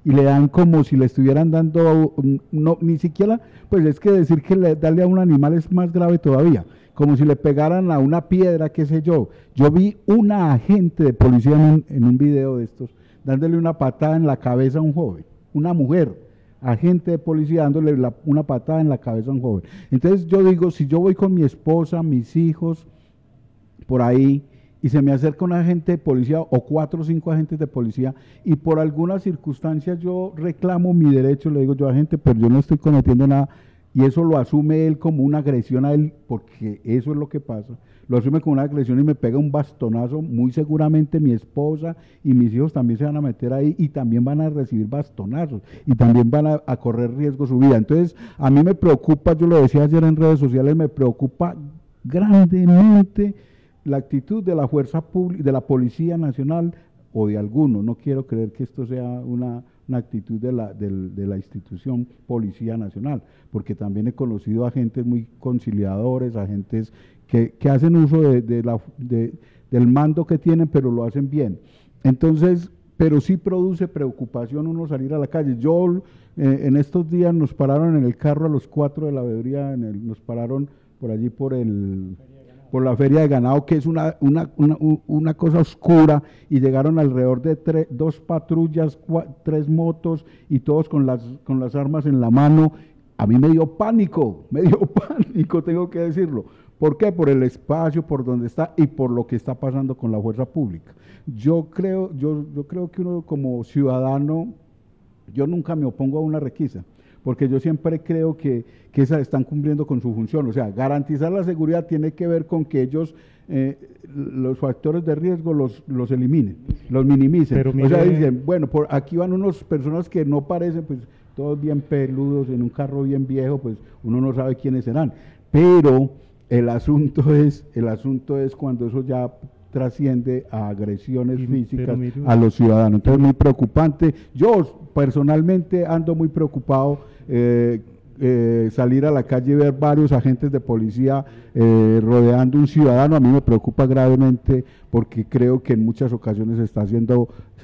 Y le dan como si le estuvieran dando, no, ni siquiera, pues es que decir que darle a un animal es más grave todavía, como si le pegaran a una piedra, qué sé yo. Yo vi una agente de policía en un video de estos, dándole una patada en la cabeza a un joven, una mujer, agente de policía dándole una patada en la cabeza a un joven. Entonces yo digo, si yo voy con mi esposa, mis hijos, por ahí, y se me acerca un agente de policía o 4 o 5 agentes de policía y por alguna circunstancia yo reclamo mi derecho, le digo yo, agente, pero yo no estoy cometiendo nada, y eso lo asume él como una agresión a él, porque eso es lo que pasa, lo asume como una agresión y me pega un bastonazo, muy seguramente mi esposa y mis hijos también se van a meter ahí y también van a recibir bastonazos y también van a correr riesgo su vida. Entonces a mí me preocupa, yo lo decía ayer en redes sociales, me preocupa grandemente la actitud de la fuerza pública, de la Policía Nacional o de alguno. No quiero creer que esto sea una una actitud de la institución Policía Nacional, porque también he conocido agentes muy conciliadores, agentes que hacen uso del mando que tienen, pero lo hacen bien. Entonces, pero sí produce preocupación uno salir a la calle. Yo en estos días nos pararon en el carro a los 4 de la veeduría, nos pararon por allí por la feria de ganado, que es una cosa oscura, y llegaron alrededor de 2 patrullas, 3 motos, y todos con las armas en la mano. A mí me dio pánico, tengo que decirlo. ¿Por qué? Por el espacio, por donde está y por lo que está pasando con la fuerza pública. Yo creo que uno como ciudadano, yo nunca me opongo a una requisa, porque yo siempre creo que esas están cumpliendo con su función. O sea, garantizar la seguridad tiene que ver con que ellos los factores de riesgo los eliminen, los minimicen. Pero mire, o sea, dicen, bueno, por aquí van unas personas que no parecen, pues todos bien peludos, en un carro bien viejo, pues uno no sabe quiénes serán. Pero el asunto es cuando eso ya trasciende a agresiones físicas a los ciudadanos. Entonces, muy preocupante. Yo personalmente ando muy preocupado. Salir a la calle y ver varios agentes de policía rodeando un ciudadano, a mí me preocupa gravemente, porque creo que en muchas ocasiones se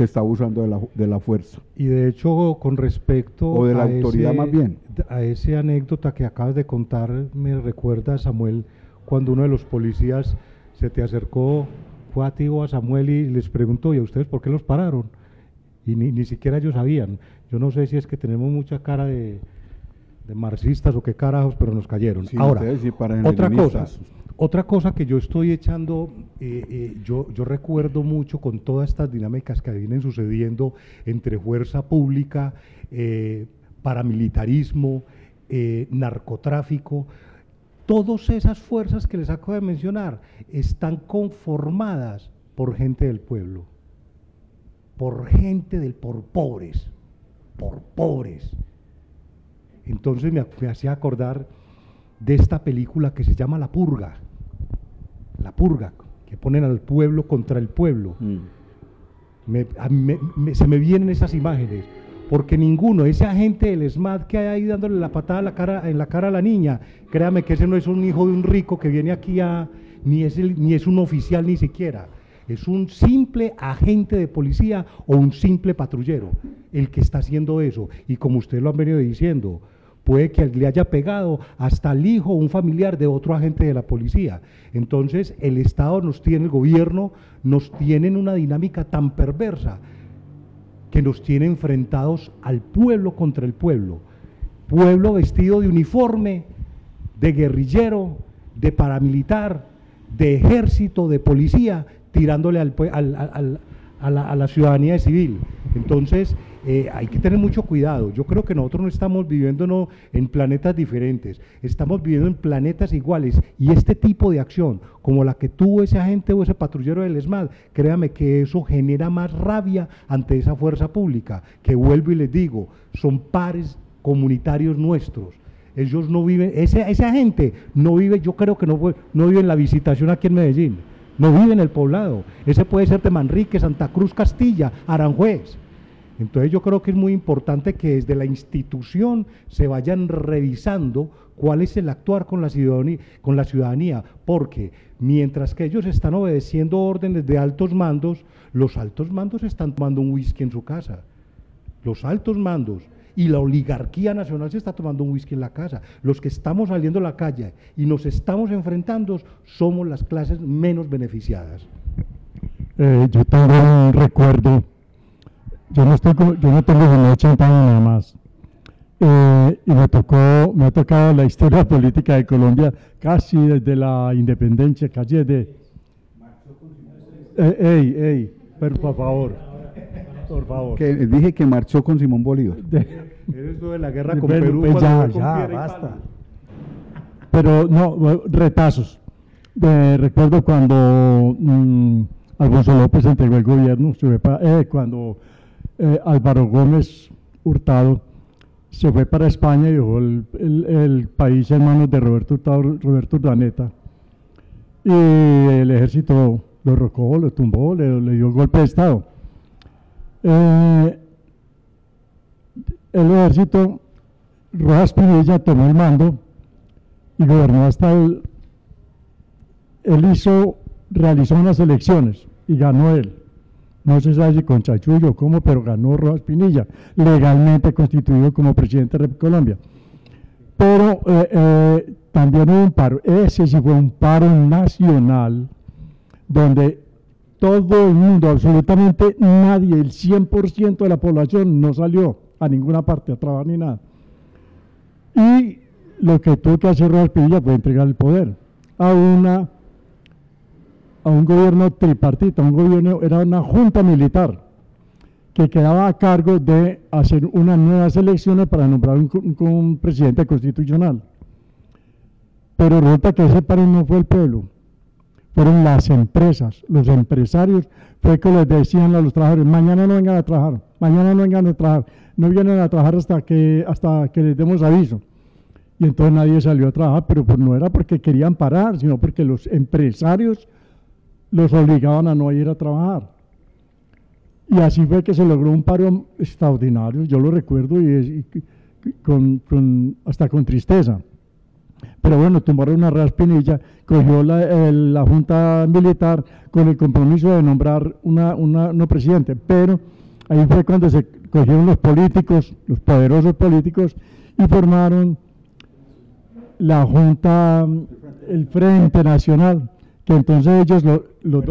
está abusando de la fuerza. Y de hecho, con respecto o de la autoridad más bien. A esa anécdota que acabas de contar, me recuerda, Samuel, cuando uno de los policías se te acercó, fue a ti o a Samuel y les preguntó, ¿y a ustedes por qué los pararon? Y ni siquiera ellos sabían. Yo no sé si es que tenemos mucha cara de marxistas o qué carajos, pero nos cayeron. Sí, ahora, sí, otra cosa que yo estoy echando, yo recuerdo mucho con todas estas dinámicas que vienen sucediendo entre fuerza pública, paramilitarismo, narcotráfico. Todas esas fuerzas que les acabo de mencionar están conformadas por gente del pueblo, por pobres. Entonces me hacía acordar de esta película que se llama La Purga, que ponen al pueblo contra el pueblo. Se me vienen esas imágenes, porque ninguno, ese agente del SMAT que hay ahí dándole la patada en la cara a la niña, créame que ese no es un hijo de un rico que viene aquí ni es un oficial ni siquiera. Es un simple agente de policía o un simple patrullero el que está haciendo eso. Y como ustedes lo han venido diciendo, puede que le haya pegado hasta al hijo o un familiar de otro agente de la policía. Entonces el Estado el gobierno nos tiene en una dinámica tan perversa que nos tiene enfrentados al pueblo contra el pueblo. Pueblo vestido de uniforme, de guerrillero, de paramilitar, de ejército, de policía, tirándole a la ciudadanía civil. Entonces, hay que tener mucho cuidado. Yo creo que nosotros no estamos viviendo en planetas diferentes, estamos viviendo en planetas iguales, y este tipo de acción, como la que tuvo ese agente o ese patrullero del ESMAD, créame que eso genera más rabia ante esa fuerza pública, que vuelvo y les digo, son pares comunitarios nuestros. Ellos no viven, ese agente no vive, yo creo que no vive en la Visitación aquí en Medellín, no vive en el poblado, ese puede ser de Manrique, Santa Cruz, Castilla, Aranjuez. Entonces yo creo que es muy importante que desde la institución se vayan revisando cuál es el actuar con la ciudadanía, porque mientras que ellos están obedeciendo órdenes de altos mandos, los altos mandos están tomando un whisky en su casa, los altos mandos, y la oligarquía nacional se está tomando un whisky en la casa. Los que estamos saliendo a la calle y nos estamos enfrentando somos las clases menos beneficiadas. Yo tengo un recuerdo, yo no tengo como 80 años nada más, y me ha tocado la historia política de Colombia casi desde la independencia, casi desde... pero por favor. Que dije que marchó con Simón Bolívar. Eres de la guerra con Perú. Pues ya, basta. Pero no, retazos. Recuerdo cuando Alfonso López entregó el gobierno, cuando Álvaro Gómez Hurtado se fue para España y dejó el país en manos de Roberto Urdaneta, y el ejército lo recogió, lo tumbó, le dio el golpe de Estado. el ejército, Rojas Pinilla tomó el mando y gobernó hasta él realizó unas elecciones y ganó él. No se sabe si con Chachullo o cómo, pero ganó Rojas Pinilla, legalmente constituido como presidente de Colombia. Pero también hubo un paro, ese sí fue un paro nacional, donde todo el mundo, absolutamente nadie, el 100% de la población no salió a ninguna parte a trabajar ni nada. Y lo que tuvo que hacer Rojas Pinilla fue entregar el poder a un gobierno tripartito, era una junta militar que quedaba a cargo de hacer unas nuevas elecciones para nombrar un presidente constitucional. Pero resulta que ese paro no fue el pueblo, fueron las empresas, los empresarios, fue que les decían a los trabajadores, mañana no vengan a trabajar, mañana no vengan a trabajar, no vienen a trabajar hasta que les demos aviso. Y entonces nadie salió a trabajar, pero pues no era porque querían parar, sino porque los empresarios los obligaban a no ir a trabajar. Y así fue que se logró un paro extraordinario, yo lo recuerdo hasta con tristeza. Pero bueno, tumbaron a Rojas Pinilla, cogió la Junta Militar con el compromiso de nombrar una presidente, pero ahí fue cuando se cogieron los políticos, los poderosos políticos, y formaron la Junta, el Frente Nacional, que entonces ellos, los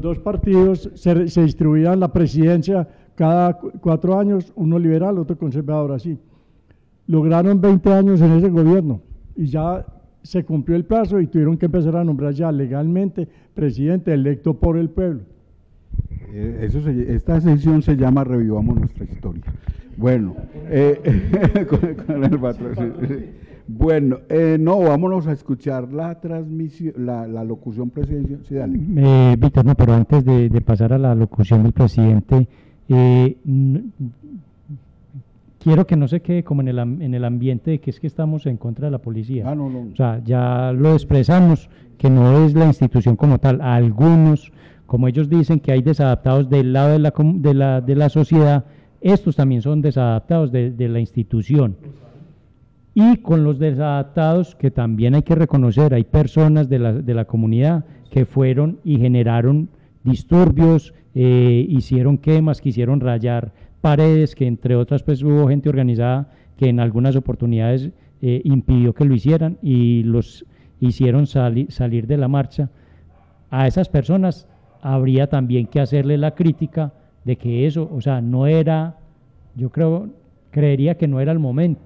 dos partidos se distribuían la presidencia cada 4 años, uno liberal, otro conservador, así. Lograron 20 años en ese gobierno y ya se cumplió el plazo y tuvieron que empezar a nombrar ya legalmente presidente electo por el pueblo. Esta sesión se llama Revivamos Nuestra Historia. Bueno, con el patrocinio. Bueno, no, vámonos a escuchar la transmisión, la locución presidencial. Sí, dale. Víctor, no, pero antes de pasar a la locución del presidente, quiero que no se quede como en el ambiente de que es que estamos en contra de la policía. No. O sea, ya lo expresamos, que no es la institución como tal. A algunos, como ellos dicen que hay desadaptados del lado de la sociedad, estos también son desadaptados de la institución. Y con los desadaptados, que también hay que reconocer, hay personas de la comunidad que fueron y generaron disturbios, hicieron quemas, quisieron rayar paredes, que entre otras pues hubo gente organizada que en algunas oportunidades impidió que lo hicieran y los hicieron salir de la marcha. A esas personas habría también que hacerle la crítica de que eso, o sea, no era, creería que no era el momento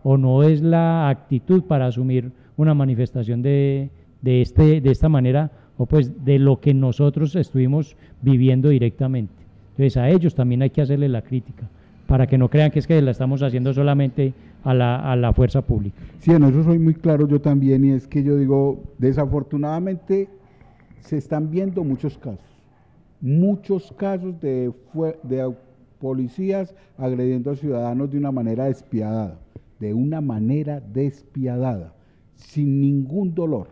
o no es la actitud para asumir una manifestación de esta manera, o pues de lo que nosotros estuvimos viviendo directamente. Entonces a ellos también hay que hacerle la crítica, para que no crean que es que la estamos haciendo solamente a la fuerza pública. Sí, en eso soy muy claro yo también, y es que yo digo, desafortunadamente se están viendo muchos casos de policías agrediendo a ciudadanos de una manera despiadada, sin ningún dolor.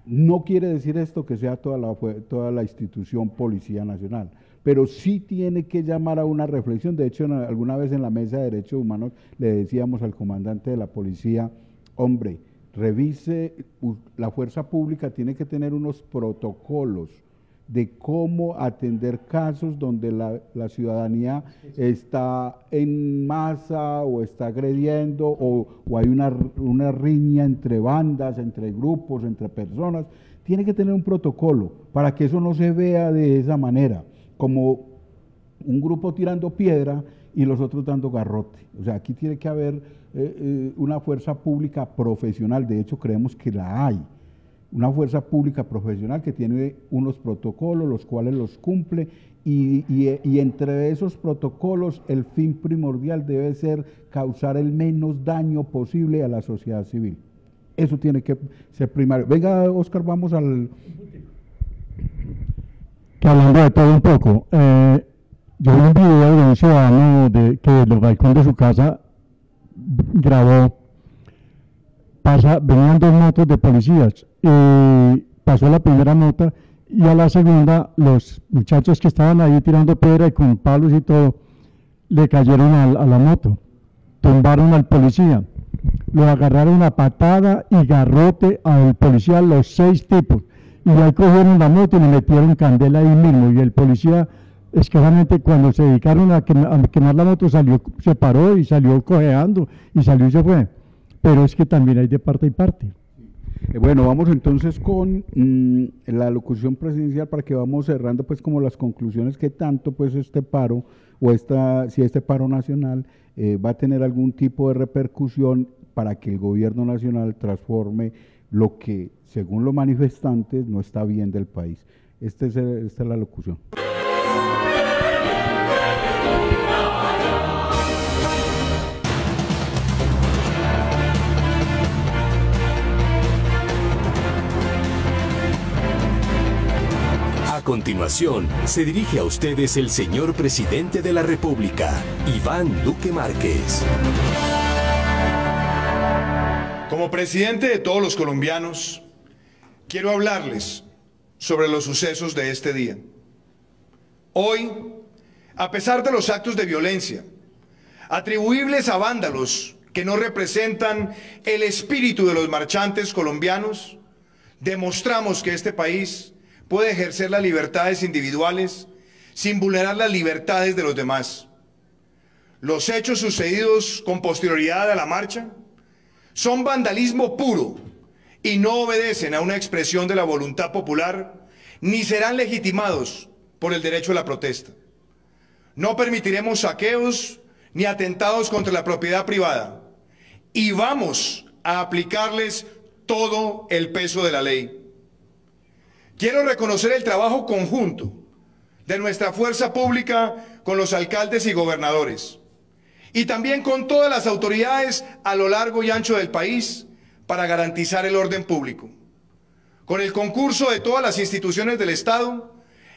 No quiere decir esto que sea toda la institución Policía Nacional, pero sí tiene que llamar a una reflexión. De hecho, alguna vez en la Mesa de Derechos Humanos le decíamos al comandante de la policía, hombre, revise, la fuerza pública tiene que tener unos protocolos de cómo atender casos donde la ciudadanía está en masa o está agrediendo o hay una riña entre bandas, entre grupos, entre personas. Tiene que tener un protocolo para que eso no se vea de esa manera, como un grupo tirando piedra y los otros dando garrote. O sea, aquí tiene que haber una fuerza pública profesional, de hecho creemos que la hay. Una fuerza pública profesional que tiene unos protocolos, los cuales los cumple, y entre esos protocolos el fin primordial debe ser causar el menos daño posible a la sociedad civil. Eso tiene que ser primario. Venga, Oscar, vamos al... Que hablando de todo un poco, yo vi un video de un ciudadano que desde el balcón de su casa grabó. Venían 2 motos de policías y pasó la primera moto y a la segunda los muchachos que estaban ahí tirando piedra y con palos y todo, le cayeron a la moto, tumbaron al policía, lo agarraron a patada y garrote al policía, los 6 tipos, y ahí cogieron la moto y le metieron candela ahí mismo, y el policía, es que realmente cuando se dedicaron a quemar la moto, se paró y salió cojeando, y salió y se fue, pero es que también hay de parte y parte. Bueno, vamos entonces con la locución presidencial para que vamos cerrando pues como las conclusiones que tanto pues este paro o si este paro nacional va a tener algún tipo de repercusión para que el gobierno nacional transforme lo que según los manifestantes no está bien del país. Esta es la locución. A continuación, se dirige a ustedes el señor presidente de la República, Iván Duque Márquez. Como presidente de todos los colombianos, quiero hablarles sobre los sucesos de este día. Hoy, a pesar de los actos de violencia, atribuibles a vándalos que no representan el espíritu de los marchantes colombianos, demostramos que este país puede ejercer las libertades individuales sin vulnerar las libertades de los demás. Los hechos sucedidos con posterioridad a la marcha son vandalismo puro y no obedecen a una expresión de la voluntad popular ni serán legitimados por el derecho a la protesta. No permitiremos saqueos ni atentados contra la propiedad privada y vamos a aplicarles todo el peso de la ley. Quiero reconocer el trabajo conjunto de nuestra fuerza pública con los alcaldes y gobernadores y también con todas las autoridades a lo largo y ancho del país para garantizar el orden público. Con el concurso de todas las instituciones del Estado,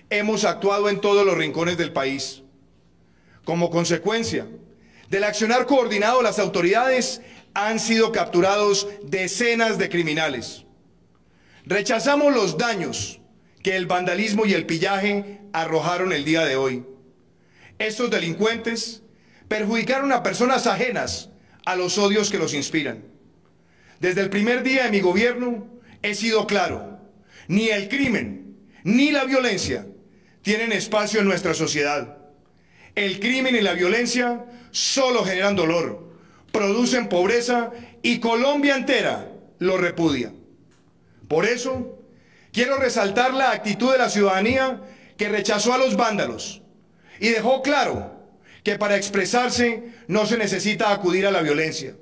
hemos actuado en todos los rincones del país. Como consecuencia del accionar coordinado, las autoridades han sido capturados decenas de criminales. Rechazamos los daños que el vandalismo y el pillaje arrojaron el día de hoy. Estos delincuentes perjudicaron a personas ajenas a los odios que los inspiran. Desde el primer día de mi gobierno he sido claro, ni el crimen ni la violencia tienen espacio en nuestra sociedad. El crimen y la violencia solo generan dolor, producen pobreza y Colombia entera lo repudia. Por eso, quiero resaltar la actitud de la ciudadanía que rechazó a los vándalos y dejó claro que para expresarse no se necesita acudir a la violencia.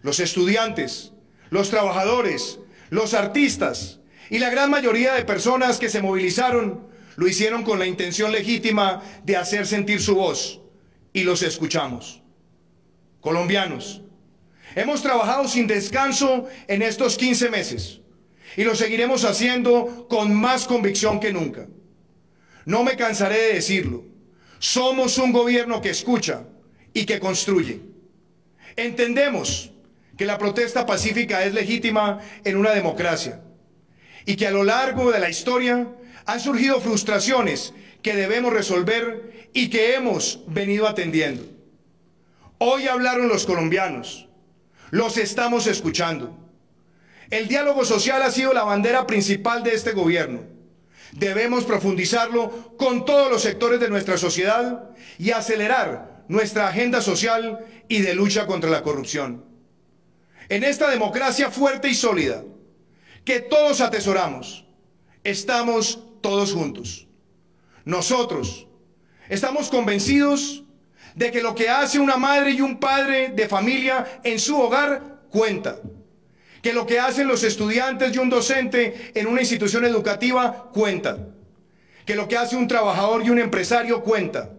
Los estudiantes, los trabajadores, los artistas y la gran mayoría de personas que se movilizaron lo hicieron con la intención legítima de hacer sentir su voz y los escuchamos. Colombianos, hemos trabajado sin descanso en estos 15 meses. Y lo seguiremos haciendo con más convicción que nunca. No me cansaré de decirlo. Somos un gobierno que escucha y que construye. Entendemos que la protesta pacífica es legítima en una democracia y que a lo largo de la historia han surgido frustraciones que debemos resolver y que hemos venido atendiendo. Hoy hablaron los colombianos. Los estamos escuchando. El diálogo social ha sido la bandera principal de este gobierno. Debemos profundizarlo con todos los sectores de nuestra sociedad y acelerar nuestra agenda social y de lucha contra la corrupción. En esta democracia fuerte y sólida, que todos atesoramos, estamos todos juntos. Nosotros estamos convencidos de que lo que hace una madre y un padre de familia en su hogar cuenta. Que lo que hacen los estudiantes y un docente en una institución educativa cuenta. Que lo que hace un trabajador y un empresario cuenta.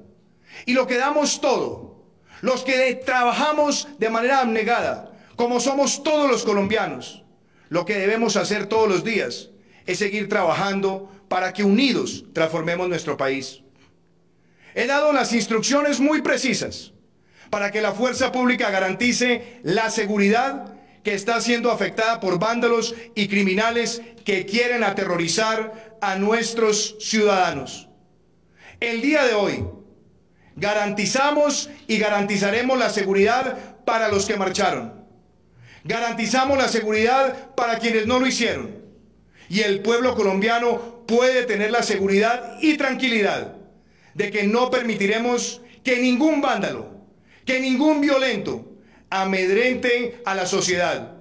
Y lo que damos todo, los que trabajamos de manera abnegada, como somos todos los colombianos, lo que debemos hacer todos los días es seguir trabajando para que unidos transformemos nuestro país. He dado las instrucciones muy precisas para que la fuerza pública garantice la seguridad que está siendo afectada por vándalos y criminales que quieren aterrorizar a nuestros ciudadanos. El día de hoy garantizamos y garantizaremos la seguridad para los que marcharon. Garantizamos la seguridad para quienes no lo hicieron. Y el pueblo colombiano puede tener la seguridad y tranquilidad de que no permitiremos que ningún vándalo, que ningún violento amedrente a la sociedad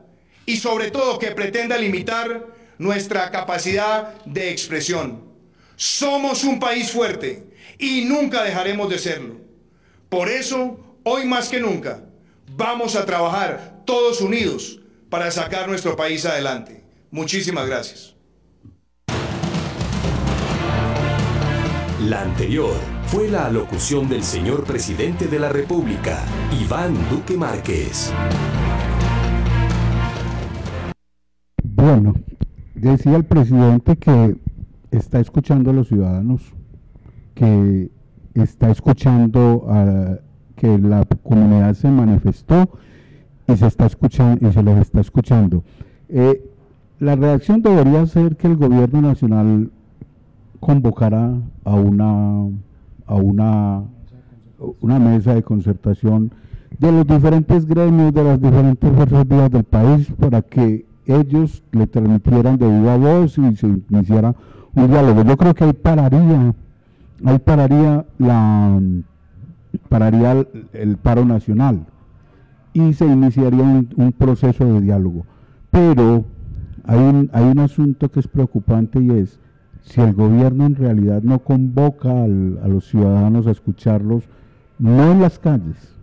y sobre todo que pretenda limitar nuestra capacidad de expresión. Somos un país fuerte y nunca dejaremos de serlo. Por eso, hoy más que nunca, vamos a trabajar todos unidos para sacar nuestro país adelante. Muchísimas gracias. La anterior fue la alocución del señor presidente de la República, Iván Duque Márquez. Bueno, decía el presidente que está escuchando a los ciudadanos, que está escuchando a que la comunidad se manifestó y se está escuchando y se les está escuchando. La reacción debería ser que el gobierno nacional convocara a una mesa de concertación de los diferentes gremios, de las diferentes fuerzas vivas del país, para que ellos le transmitieran de viva voz y se iniciara un diálogo. Yo creo que ahí pararía el paro nacional y se iniciaría un proceso de diálogo. Pero hay un asunto que es preocupante, y es si el gobierno en realidad no convoca a los ciudadanos a escucharlos, no en las calles,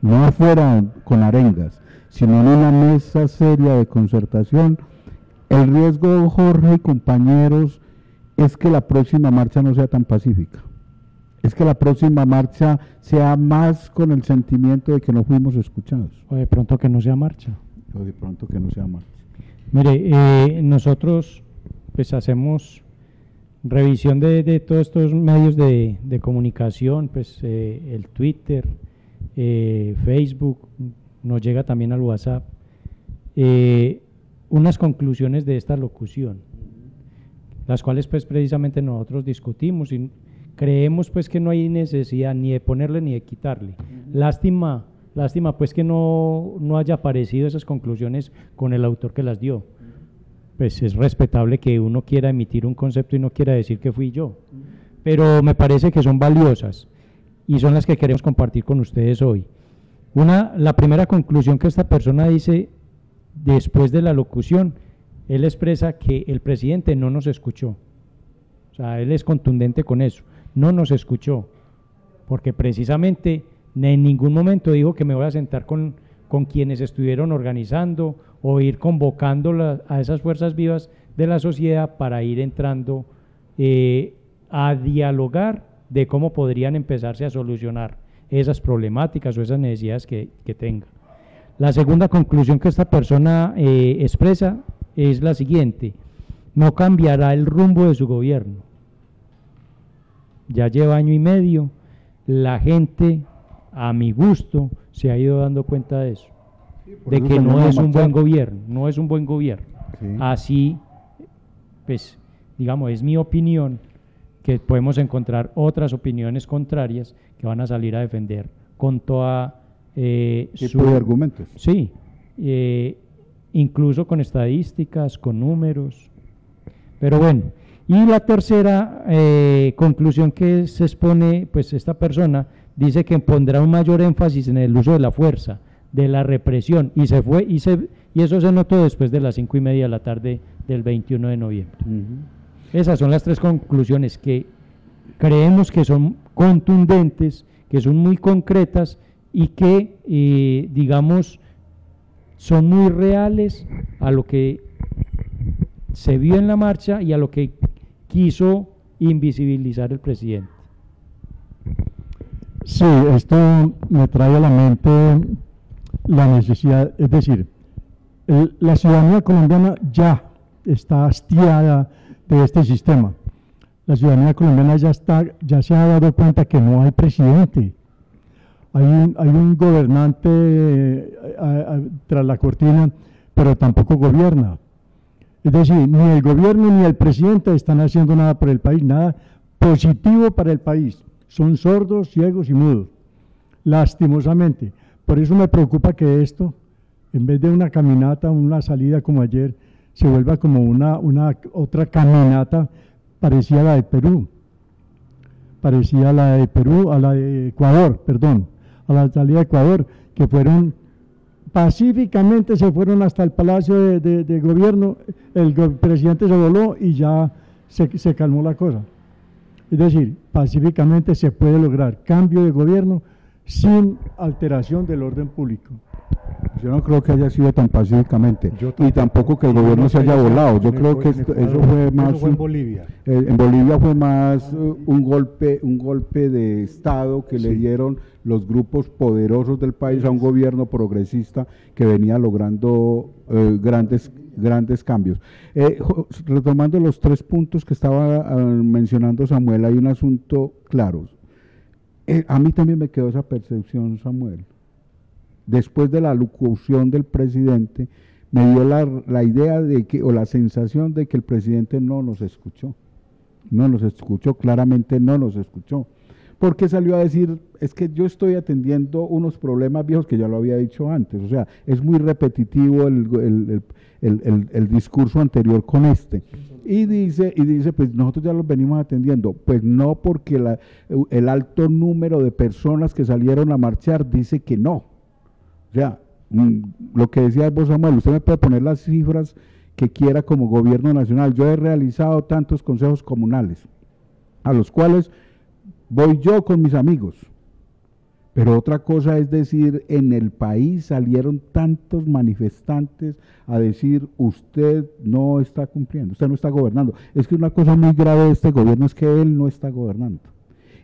no afuera con arengas, sino en una mesa seria de concertación. El riesgo, Jorge y compañeros, es que la próxima marcha no sea tan pacífica, es que la próxima marcha sea más con el sentimiento de que no fuimos escuchados. O de pronto que no sea marcha. O de pronto que no sea marcha. Mire, nosotros pues hacemos revisión de todos estos medios de comunicación, pues el Twitter, Facebook, nos llega también al WhatsApp, unas conclusiones de esta locución, las cuales pues precisamente nosotros discutimos y creemos pues que no hay necesidad ni de ponerle ni de quitarle. Lástima pues que no haya aparecido esas conclusiones con el autor que las dio. Pues es respetable que uno quiera emitir un concepto y no quiera decir que fui yo, pero me parece que son valiosas y son las que queremos compartir con ustedes hoy. La primera conclusión que esta persona dice después de la locución, él expresa que el presidente no nos escuchó. O sea, él es contundente con eso, no nos escuchó, porque precisamente en ningún momento dijo que me voy a sentar con quienes estuvieron organizando o ir convocando a esas fuerzas vivas de la sociedad para ir entrando a dialogar de cómo podrían empezarse a solucionar esas problemáticas o esas necesidades que tenga. La segunda conclusión que esta persona expresa es la siguiente: no cambiará el rumbo de su gobierno. Ya lleva año y medio, la gente, a mi gusto, se ha ido dando cuenta de eso, de que no es un buen gobierno, no es un buen gobierno. Sí. Así, pues, digamos, es mi opinión, que podemos encontrar otras opiniones contrarias que van a salir a defender con toda tipo de argumentos. Sí, incluso con estadísticas, con números. Pero bueno, y la tercera conclusión que se expone, pues esta persona dice que pondrá un mayor énfasis en el uso de la fuerza, de la represión, y se fue, y eso se notó después de las 5:30 de la tarde del 21 de noviembre. Esas son las tres conclusiones que creemos que son contundentes, que son muy concretas y que, digamos, son muy reales a lo que se vio en la marcha y a lo que quiso invisibilizar el presidente. Sí, esto me trae a la mente la necesidad, es decir, la ciudadanía colombiana ya está hastiada de este sistema. La ciudadanía colombiana ya se ha dado cuenta que no hay presidente. hay un gobernante tras la cortina, pero tampoco gobierna. Es decir, ni el gobierno ni el presidente están haciendo nada por el país, nada positivo para el país. Son sordos, ciegos y mudos, lastimosamente. Por eso me preocupa que esto, en vez de una caminata, una salida como ayer, se vuelva como una otra caminata parecida a la de Perú. Parecía a la de Perú, a la de Ecuador, perdón, a la salida de Ecuador, que fueron pacíficamente, se fueron hasta el Palacio de Gobierno, el presidente se voló y ya se calmó la cosa. Es decir, pacíficamente se puede lograr cambio de gobierno sin alteración del orden público. Yo no creo que haya sido tan pacíficamente y tampoco que el gobierno se haya volado. Yo creo que eso fue más. Eso fue en Bolivia. En Bolivia fue más un golpe de Estado que le dieron los grupos poderosos del país a un gobierno progresista que venía logrando grandes cambios. Retomando los 3 puntos que estaba mencionando Samuel, hay un asunto claro. A mí también me quedó esa percepción, Samuel. Después de la locución del presidente, me dio la idea de que, o la sensación de que el presidente no nos escuchó, claramente no nos escuchó, porque salió a decir, es que yo estoy atendiendo unos problemas viejos que ya lo había dicho antes, o sea, es muy repetitivo el discurso anterior con este. Y dice, pues nosotros ya los venimos atendiendo. Pues no, porque el alto número de personas que salieron a marchar dice que no. O sea, lo que decía vos, Samuel, usted me puede poner las cifras que quiera como gobierno nacional. Yo he realizado tantos consejos comunales, a los cuales voy yo con mis amigos. Pero otra cosa es decir, en el país salieron tantos manifestantes a decir, usted no está cumpliendo, usted no está gobernando. Es que una cosa muy grave de este gobierno es que él no está gobernando.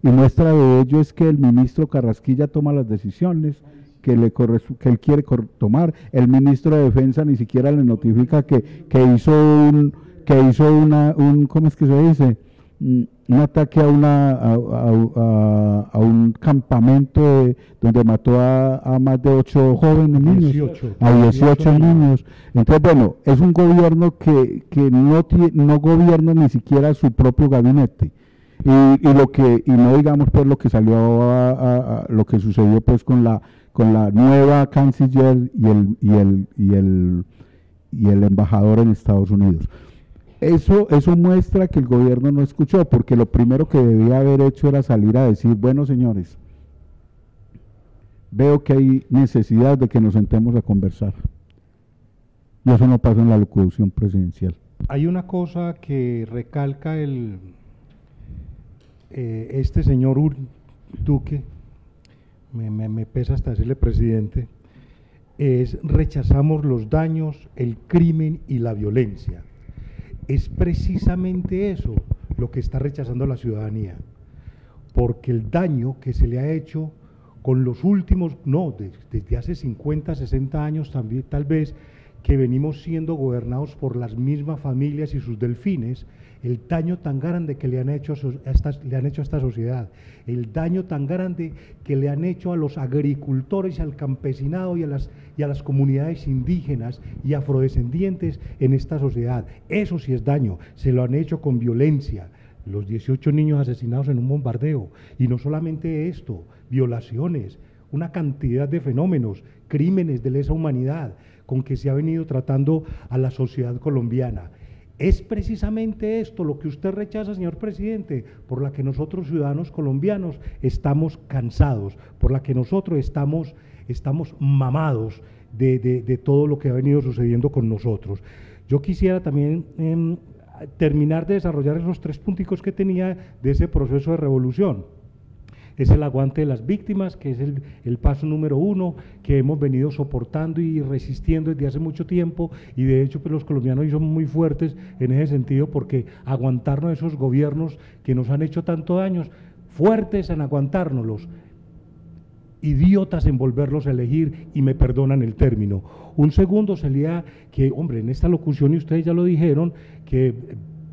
Y muestra de ello es que el ministro Carrasquilla toma las decisiones que él quiere tomar. El ministro de Defensa ni siquiera le notifica que hizo un ¿cómo es que se dice? Un ataque a un campamento donde mató a más de 8 jóvenes niños, 18 niños. Entonces, bueno, es un gobierno que no gobierna ni siquiera su propio gabinete. Y no digamos pues lo que salió lo que sucedió pues con la nueva canciller y el embajador en Estados Unidos. Eso muestra que el gobierno no escuchó, porque lo primero que debía haber hecho era salir a decir, bueno, señores, veo que hay necesidad de que nos sentemos a conversar. Y eso no pasó en la locución presidencial. Hay una cosa que recalca este señor Duque, me pesa hasta decirle presidente, es rechazamos los daños, el crimen y la violencia. Es precisamente eso lo que está rechazando la ciudadanía, porque el daño que se le ha hecho con los últimos, desde hace 50, 60 años también, tal vez, que venimos siendo gobernados por las mismas familias y sus delfines, el daño tan grande que le han hecho a esta sociedad, el daño tan grande que le han hecho a los agricultores, al campesinado y a las comunidades indígenas y afrodescendientes en esta sociedad. Eso sí es daño, se lo han hecho con violencia. Los 18 niños asesinados en un bombardeo, y no solamente esto, violaciones, una cantidad de fenómenos, crímenes de lesa humanidad con que se ha venido tratando a la sociedad colombiana. Es precisamente esto lo que usted rechaza, señor presidente, por la que nosotros ciudadanos colombianos estamos cansados, por la que nosotros estamos mamados de todo lo que ha venido sucediendo con nosotros. Yo quisiera también terminar de desarrollar esos 3 punticos que tenía de ese proceso de revolución. Es el aguante de las víctimas, que es el paso número 1, que hemos venido soportando y resistiendo desde hace mucho tiempo, y de hecho pues los colombianos hoy somos muy fuertes en ese sentido, porque aguantarnos esos gobiernos que nos han hecho tanto daño, fuertes en aguantárnoslos, idiotas en volverlos a elegir, y me perdonan el término. Un segundo sería que, hombre, en esta locución, y ustedes ya lo dijeron, que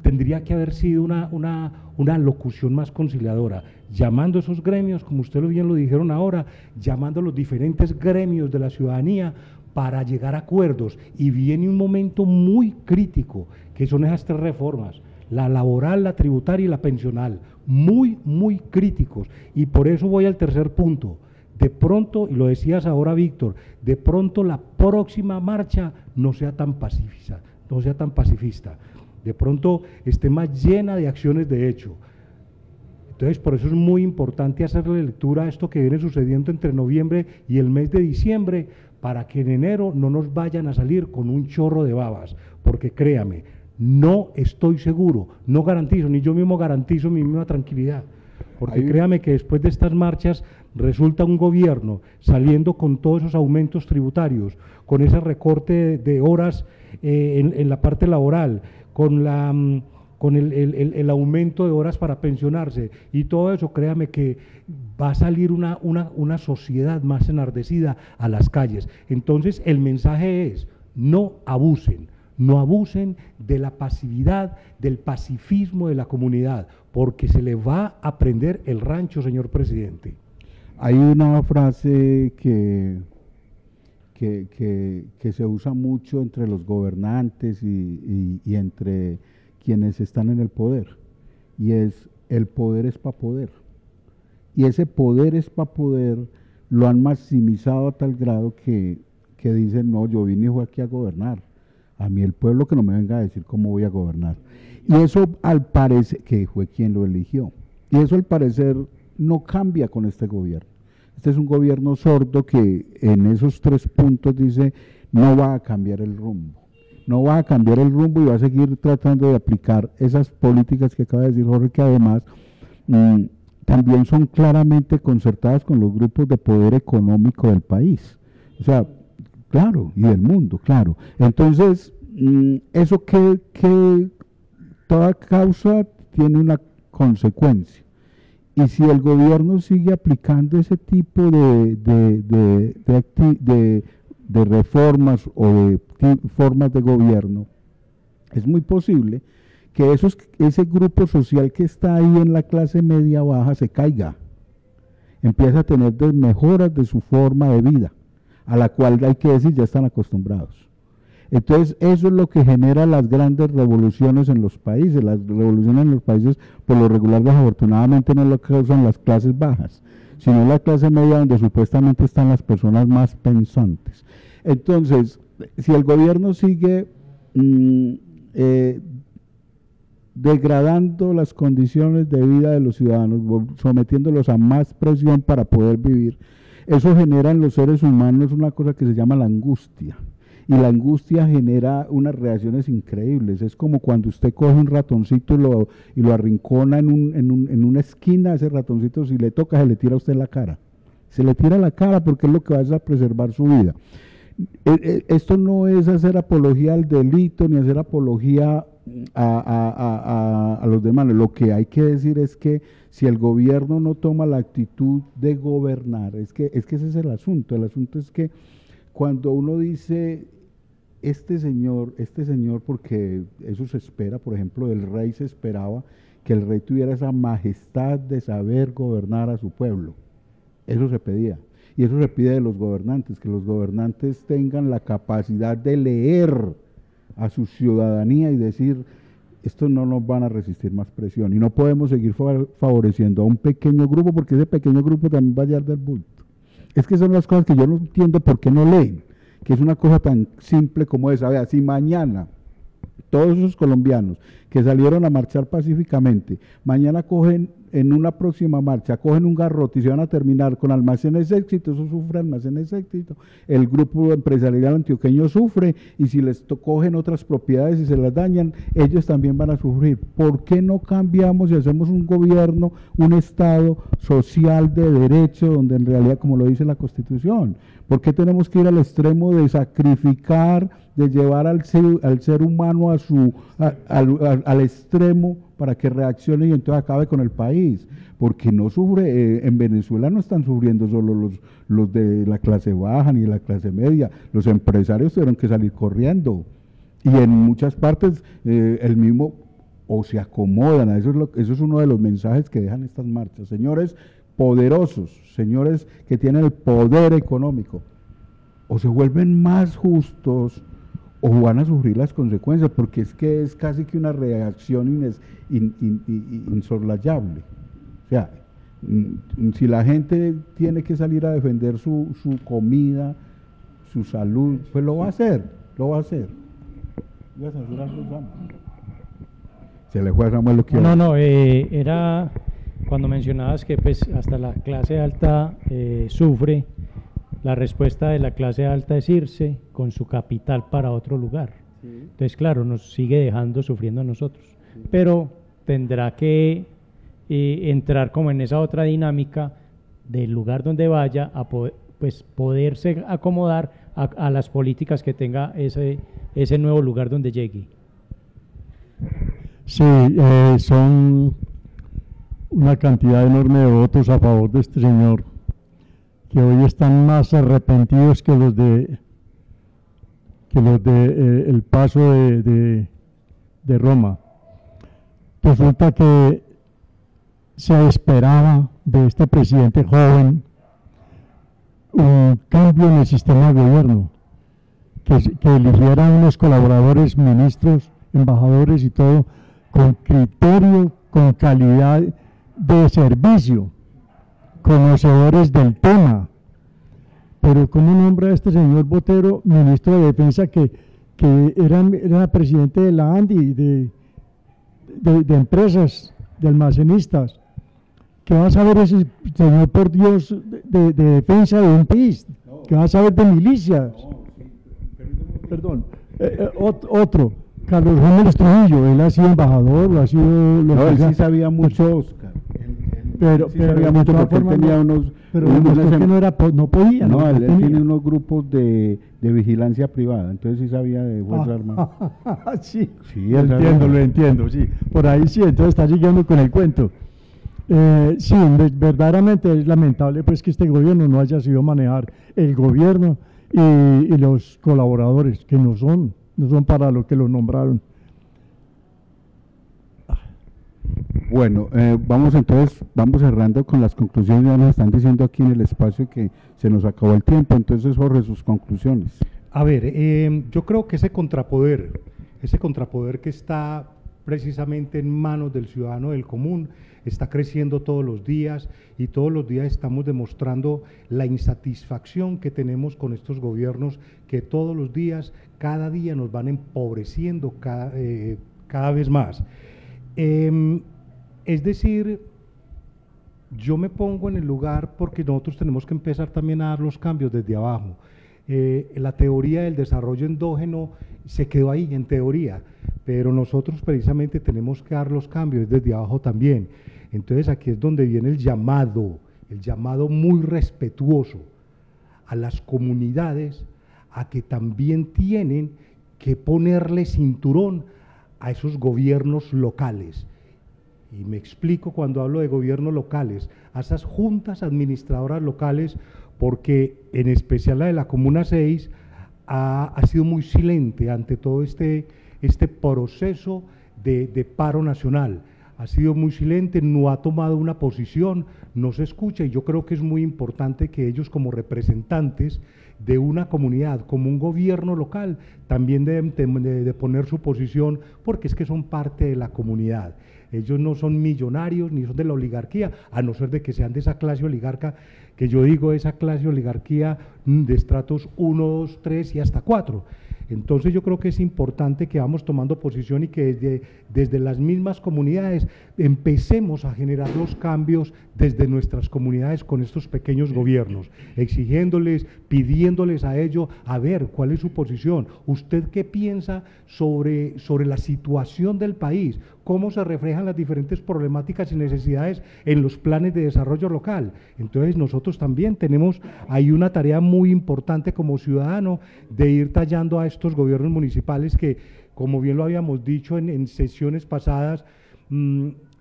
tendría que haber sido una locución más conciliadora. llamando a esos gremios, como ustedes bien lo dijeron ahora, llamando a los diferentes gremios de la ciudadanía para llegar a acuerdos. Y viene un momento muy crítico, que son esas 3 reformas, la laboral, la tributaria y la pensional, muy, muy críticos. Y por eso voy al tercer punto. De pronto, y lo decías ahora, Víctor, de pronto la próxima marcha no sea tan pacifista, de pronto esté más llena de acciones de hecho. Entonces, por eso es muy importante hacerle lectura a esto que viene sucediendo entre noviembre y el mes de diciembre, para que en enero no nos vayan a salir con un chorro de babas, porque créame, no estoy seguro, no garantizo, ni yo mismo garantizo mi misma tranquilidad, porque créame que después de estas marchas resulta un gobierno saliendo con todos esos aumentos tributarios, con ese recorte de horas en la parte laboral, con el aumento de horas para pensionarse y todo eso, créame que va a salir una sociedad más enardecida a las calles. Entonces el mensaje es: no abusen de la pasividad, del pacifismo de la comunidad, porque se le va a prender el rancho, señor presidente. Hay una frase que se usa mucho entre los gobernantes y entre quienes están en el poder, y es: el poder es para poder. Y ese poder es para poder lo han maximizado a tal grado que dicen: no, yo vine aquí a gobernar, a mí el pueblo que no me venga a decir cómo voy a gobernar. Y eso al parecer, que fue quien lo eligió, y eso al parecer no cambia con este gobierno. Este es un gobierno sordo que en esos 3 puntos dice: no va a cambiar el rumbo. No va a cambiar el rumbo y va a seguir tratando de aplicar esas políticas que acaba de decir Jorge, que además también son claramente concertadas con los grupos de poder económico del país. O sea, claro, y del mundo, claro. Entonces, eso que toda causa tiene una consecuencia. Y si el gobierno sigue aplicando ese tipo de reformas o de formas de gobierno, es muy posible que ese grupo social que está ahí en la clase media baja se caiga, empieza a tener mejoras de su forma de vida, a la cual hay que decir ya están acostumbrados. Entonces eso es lo que genera las grandes revoluciones en los países. Las revoluciones en los países por lo regular desafortunadamente no lo causan las clases bajas, sino la clase media, donde supuestamente están las personas más pensantes. Entonces, si el gobierno sigue degradando las condiciones de vida de los ciudadanos, sometiéndolos a más presión para poder vivir, eso genera en los seres humanos una cosa que se llama la angustia. Y la angustia genera unas reacciones increíbles. Es como cuando usted coge un ratoncito y lo arrincona en una esquina. Ese ratoncito, si le toca, se le tira a usted la cara. Se le tira la cara porque es lo que va a preservar su vida. Esto no es hacer apología al delito ni hacer apología a los demás. Lo que hay que decir es que si el gobierno no toma la actitud de gobernar, es que ese es el asunto. El asunto es que cuando uno dice este señor, porque eso se espera, por ejemplo, del rey se esperaba que el rey tuviera esa majestad de saber gobernar a su pueblo. Eso se pedía. Y eso se pide de los gobernantes, que los gobernantes tengan la capacidad de leer a su ciudadanía y decir: estos no nos van a resistir más presión y no podemos seguir favoreciendo a un pequeño grupo, porque ese pequeño grupo también va a hallar del bulto. Es que son las cosas que yo no entiendo por qué no leen, que es una cosa tan simple como esa. Vea, si mañana todos esos colombianos que salieron a marchar pacíficamente, mañana cogen en una próxima marcha, cogen un garrote y se van a terminar con Almacenes Éxito, eso sufre Almacenes Éxito, el grupo empresarial antioqueño sufre, y si les cogen otras propiedades y se las dañan, ellos también van a sufrir. ¿Por qué no cambiamos y hacemos un gobierno, un Estado social de derecho, donde en realidad, como lo dice la Constitución, ¿por qué tenemos que ir al extremo de sacrificar, de llevar al ser humano al extremo para que reaccione y entonces acabe con el país? Porque no sufre, en Venezuela no están sufriendo solo los de la clase baja ni de la clase media, los empresarios tuvieron que salir corriendo, y en muchas partes el mismo o se acomodan, eso es uno de los mensajes que dejan estas marchas. Señores poderosos, señores que tienen el poder económico, o se vuelven más justos o van a sufrir las consecuencias, porque es que es casi que una reacción insolayable. O sea, si la gente tiene que salir a defender su comida, su salud, pues lo va a hacer, lo va a hacer. ¿Iba a censurar, Susana? Se le fue a Samuel lo que No, era cuando mencionabas que pues hasta la clase alta sufre. La respuesta de la clase alta es irse con su capital para otro lugar. Sí. Entonces, claro, nos sigue dejando sufriendo a nosotros. Sí. Pero tendrá que entrar como en esa otra dinámica del lugar donde vaya a poderse acomodar a las políticas que tenga ese nuevo lugar donde llegue. Sí, son una cantidad enorme de votos a favor de este señor, que hoy están más arrepentidos que los de el paso de Roma. Resulta que se esperaba de este presidente joven un cambio en el sistema de gobierno, que eligiera unos colaboradores, ministros, embajadores y todo, con criterio, con calidad de servicio, conocedores del tema. Pero ¿cómo nombra a este señor Botero ministro de Defensa que era presidente de la ANDI, de empresas, de almacenistas? ¿Qué va a saber ese señor, por Dios, de defensa de un país? ¿Qué va a saber de milicias? Perdón, otro, Carlos Gómez Trujillo, él ha sido embajador, él sí sabía mucho, Oscar. Pero sabía mucho porque él tenía unos... Pero que no podía. No, él tiene unos grupos de vigilancia privada, entonces sí sabía de Fuerza Armada. Sí, lo entiendo, sí. Por ahí sí, entonces está siguiendo con el cuento. Sí, verdaderamente es lamentable pues que este gobierno no haya sido manejar el gobierno y los colaboradores, que no son para lo que los nombraron. Bueno, vamos cerrando con las conclusiones. Ya nos están diciendo aquí en el espacio que se nos acabó el tiempo, entonces Jorge, sus conclusiones. A ver, yo creo que ese contrapoder que está precisamente en manos del ciudadano del común, está creciendo todos los días y todos los días estamos demostrando la insatisfacción que tenemos con estos gobiernos que todos los días, cada día nos van empobreciendo cada vez más. Es decir, yo me pongo en el lugar porque nosotros tenemos que empezar también a dar los cambios desde abajo. La teoría del desarrollo endógeno se quedó ahí en teoría, pero nosotros precisamente tenemos que dar los cambios desde abajo también. Entonces aquí es donde viene el llamado muy respetuoso a las comunidades a que también tienen que ponerle cinturón a esos gobiernos locales. Y me explico cuando hablo de gobiernos locales, a esas juntas administradoras locales, porque en especial la de la Comuna 6 ha sido muy silente ante todo este proceso de paro nacional. Ha sido muy silente, no ha tomado una posición, no se escucha, y yo creo que es muy importante que ellos como representantes de una comunidad, como un gobierno local, también deben de poner su posición, porque es que son parte de la comunidad. Ellos no son millonarios ni son de la oligarquía, a no ser de que sean de esa clase oligarca, que yo digo esa clase oligarquía de estratos 1, 2, 3 y hasta 4. Entonces yo creo que es importante que vamos tomando posición y que desde las mismas comunidades empecemos a generar los cambios desde nuestras comunidades con estos pequeños gobiernos, exigiéndoles, pidiéndoles a ellos, a ver cuál es su posición, usted qué piensa sobre la situación del país, cómo se reflejan las diferentes problemáticas y necesidades en los planes de desarrollo local. Entonces nosotros también tenemos ahí una tarea muy importante como ciudadano de ir tallando a estos gobiernos municipales que, como bien lo habíamos dicho en sesiones pasadas,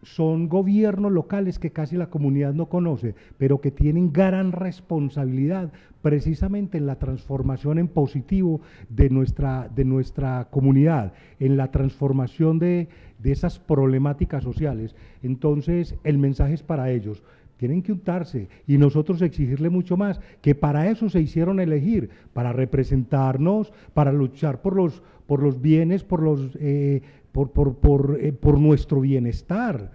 son gobiernos locales que casi la comunidad no conoce, pero que tienen gran responsabilidad precisamente en la transformación en positivo de nuestra comunidad, en la transformación de esas problemáticas sociales. Entonces, el mensaje es para ellos. Tienen que untarse y nosotros exigirle mucho más, que para eso se hicieron elegir, para representarnos, para luchar por los bienes, por nuestro bienestar,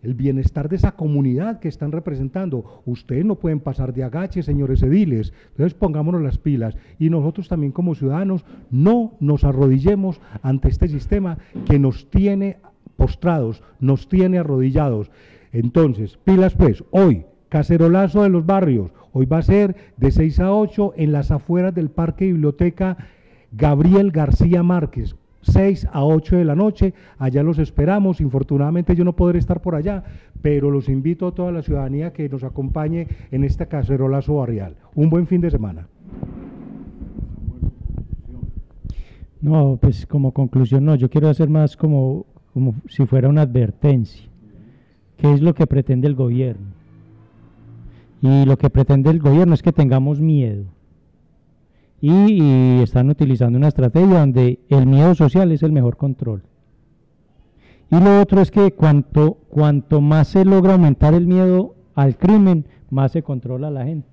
el bienestar de esa comunidad que están representando. Ustedes no pueden pasar de agache, señores ediles, entonces pongámonos las pilas y nosotros también como ciudadanos no nos arrodillemos ante este sistema que nos tiene postrados, nos tiene arrodillados. Entonces, pilas pues, hoy, cacerolazo de los barrios, hoy va a ser de 6 a 8 en las afueras del Parque Biblioteca Gabriel García Márquez, 6 a 8 de la noche, allá los esperamos. Infortunadamente yo no podré estar por allá, pero los invito a toda la ciudadanía que nos acompañe en este cacerolazo barrial. Un buen fin de semana. No, pues como conclusión no, yo quiero hacer más como si fuera una advertencia. ¿Qué es lo que pretende el gobierno? Y lo que pretende el gobierno es que tengamos miedo. Y están utilizando una estrategia donde el miedo social es el mejor control. Y lo otro es que cuanto más se logra aumentar el miedo al crimen, más se controla a la gente.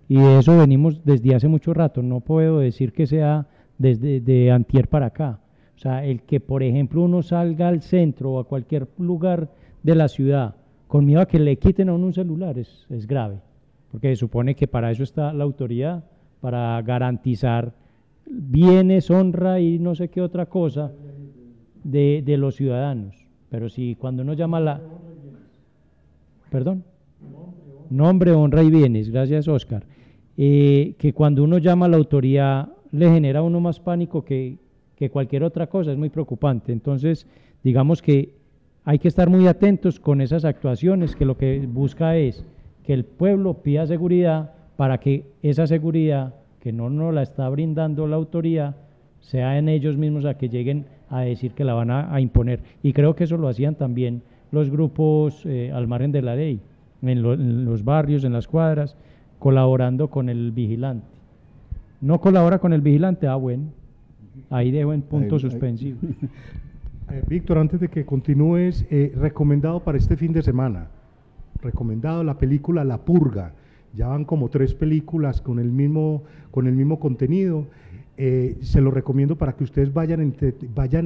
Y de eso venimos desde hace mucho rato. No puedo decir que sea desde de antier para acá. O sea, el que, por ejemplo, uno salga al centro o a cualquier lugar de la ciudad con miedo a que le quiten a uno un celular es grave. Porque se supone que para eso está la autoridad, para garantizar bienes, honra y no sé qué otra cosa de los ciudadanos. Pero si cuando uno llama a la... ¿Perdón? Nombre, honra y bienes, gracias Oscar. Que cuando uno llama a la autoridad le genera a uno más pánico que cualquier otra cosa, es muy preocupante. Entonces, digamos que hay que estar muy atentos con esas actuaciones, que lo que busca es que el pueblo pida seguridad para que esa seguridad, que no nos la está brindando la autoridad, sea en ellos mismos a que lleguen a decir que la van a imponer. Y creo que eso lo hacían también los grupos al margen de la ley, en los barrios, en las cuadras, colaborando con el vigilante. ¿No colabora con el vigilante? Ah, bueno, ahí dejo en punto suspensivo. Víctor, antes de que continúes, recomendado para este fin de semana, recomendado la película La Purga. Ya van como 3 películas con el mismo contenido. Se lo recomiendo para que ustedes vayan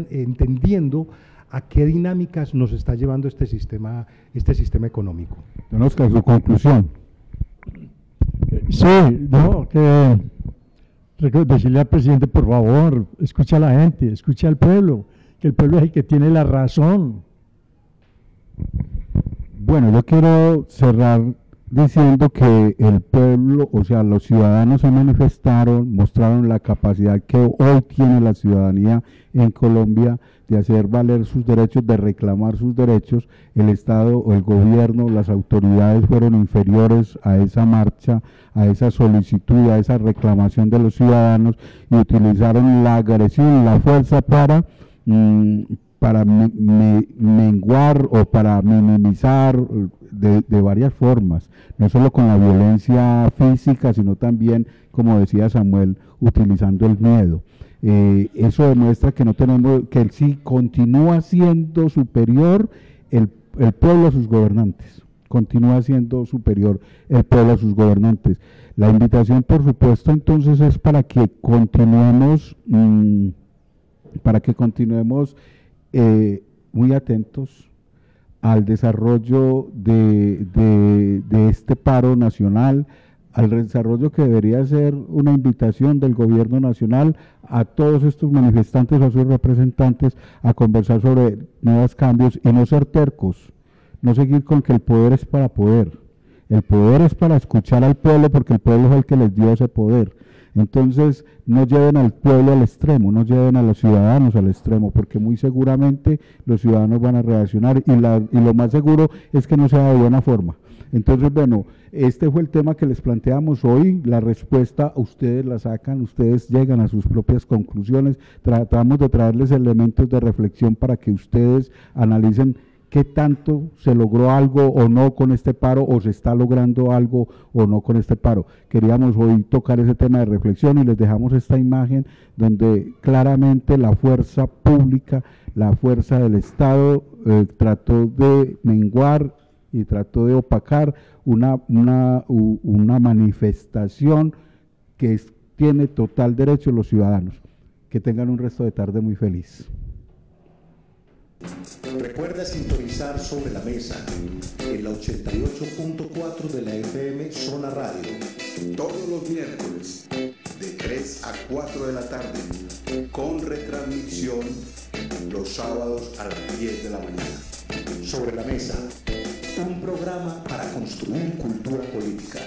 entendiendo a qué dinámicas nos está llevando este sistema económico. Don Oscar, su conclusión. Sí, no, que decirle al presidente, por favor, escucha a la gente, escucha al pueblo, que el pueblo es el que tiene la razón. Bueno, yo quiero cerrar diciendo que el pueblo, o sea, los ciudadanos se manifestaron, mostraron la capacidad que hoy tiene la ciudadanía en Colombia de hacer valer sus derechos, de reclamar sus derechos. El Estado o el gobierno, las autoridades fueron inferiores a esa marcha, a esa solicitud, a esa reclamación de los ciudadanos y utilizaron la agresión, la fuerza para menguar o para minimizar de varias formas, no solo con la violencia física, sino también, como decía Samuel, utilizando el miedo. Eso demuestra que no tenemos, que sí continúa siendo superior el pueblo a sus gobernantes, continúa siendo superior el pueblo a sus gobernantes. La invitación, por supuesto, entonces es para que continuemos muy atentos al desarrollo de este paro nacional, al desarrollo que debería ser una invitación del gobierno nacional a todos estos manifestantes o a sus representantes a conversar sobre nuevos cambios y no ser tercos, no seguir con que el poder es para poder. El poder es para escuchar al pueblo porque el pueblo es el que les dio ese poder. Entonces, no lleven al pueblo al extremo, no lleven a los ciudadanos al extremo, porque muy seguramente los ciudadanos van a reaccionar y lo más seguro es que no sea de buena forma. Entonces, bueno, este fue el tema que les planteamos hoy. La respuesta ustedes la sacan, ustedes llegan a sus propias conclusiones. Tratamos de traerles elementos de reflexión para que ustedes analicen qué tanto se logró algo o no con este paro, o se está logrando algo o no con este paro. Queríamos hoy tocar ese tema de reflexión y les dejamos esta imagen donde claramente la fuerza pública, la fuerza del Estado trató de menguar y trató de opacar una manifestación que tiene total derecho los ciudadanos. Que tengan un resto de tarde muy feliz. Recuerda sintonizar Sobre la Mesa en la 88.4 de la FM Zona Radio. Todos los miércoles de 3 a 4 de la tarde, con retransmisión los sábados a las 10 de la mañana. Sobre la Mesa, un programa para construir cultura política.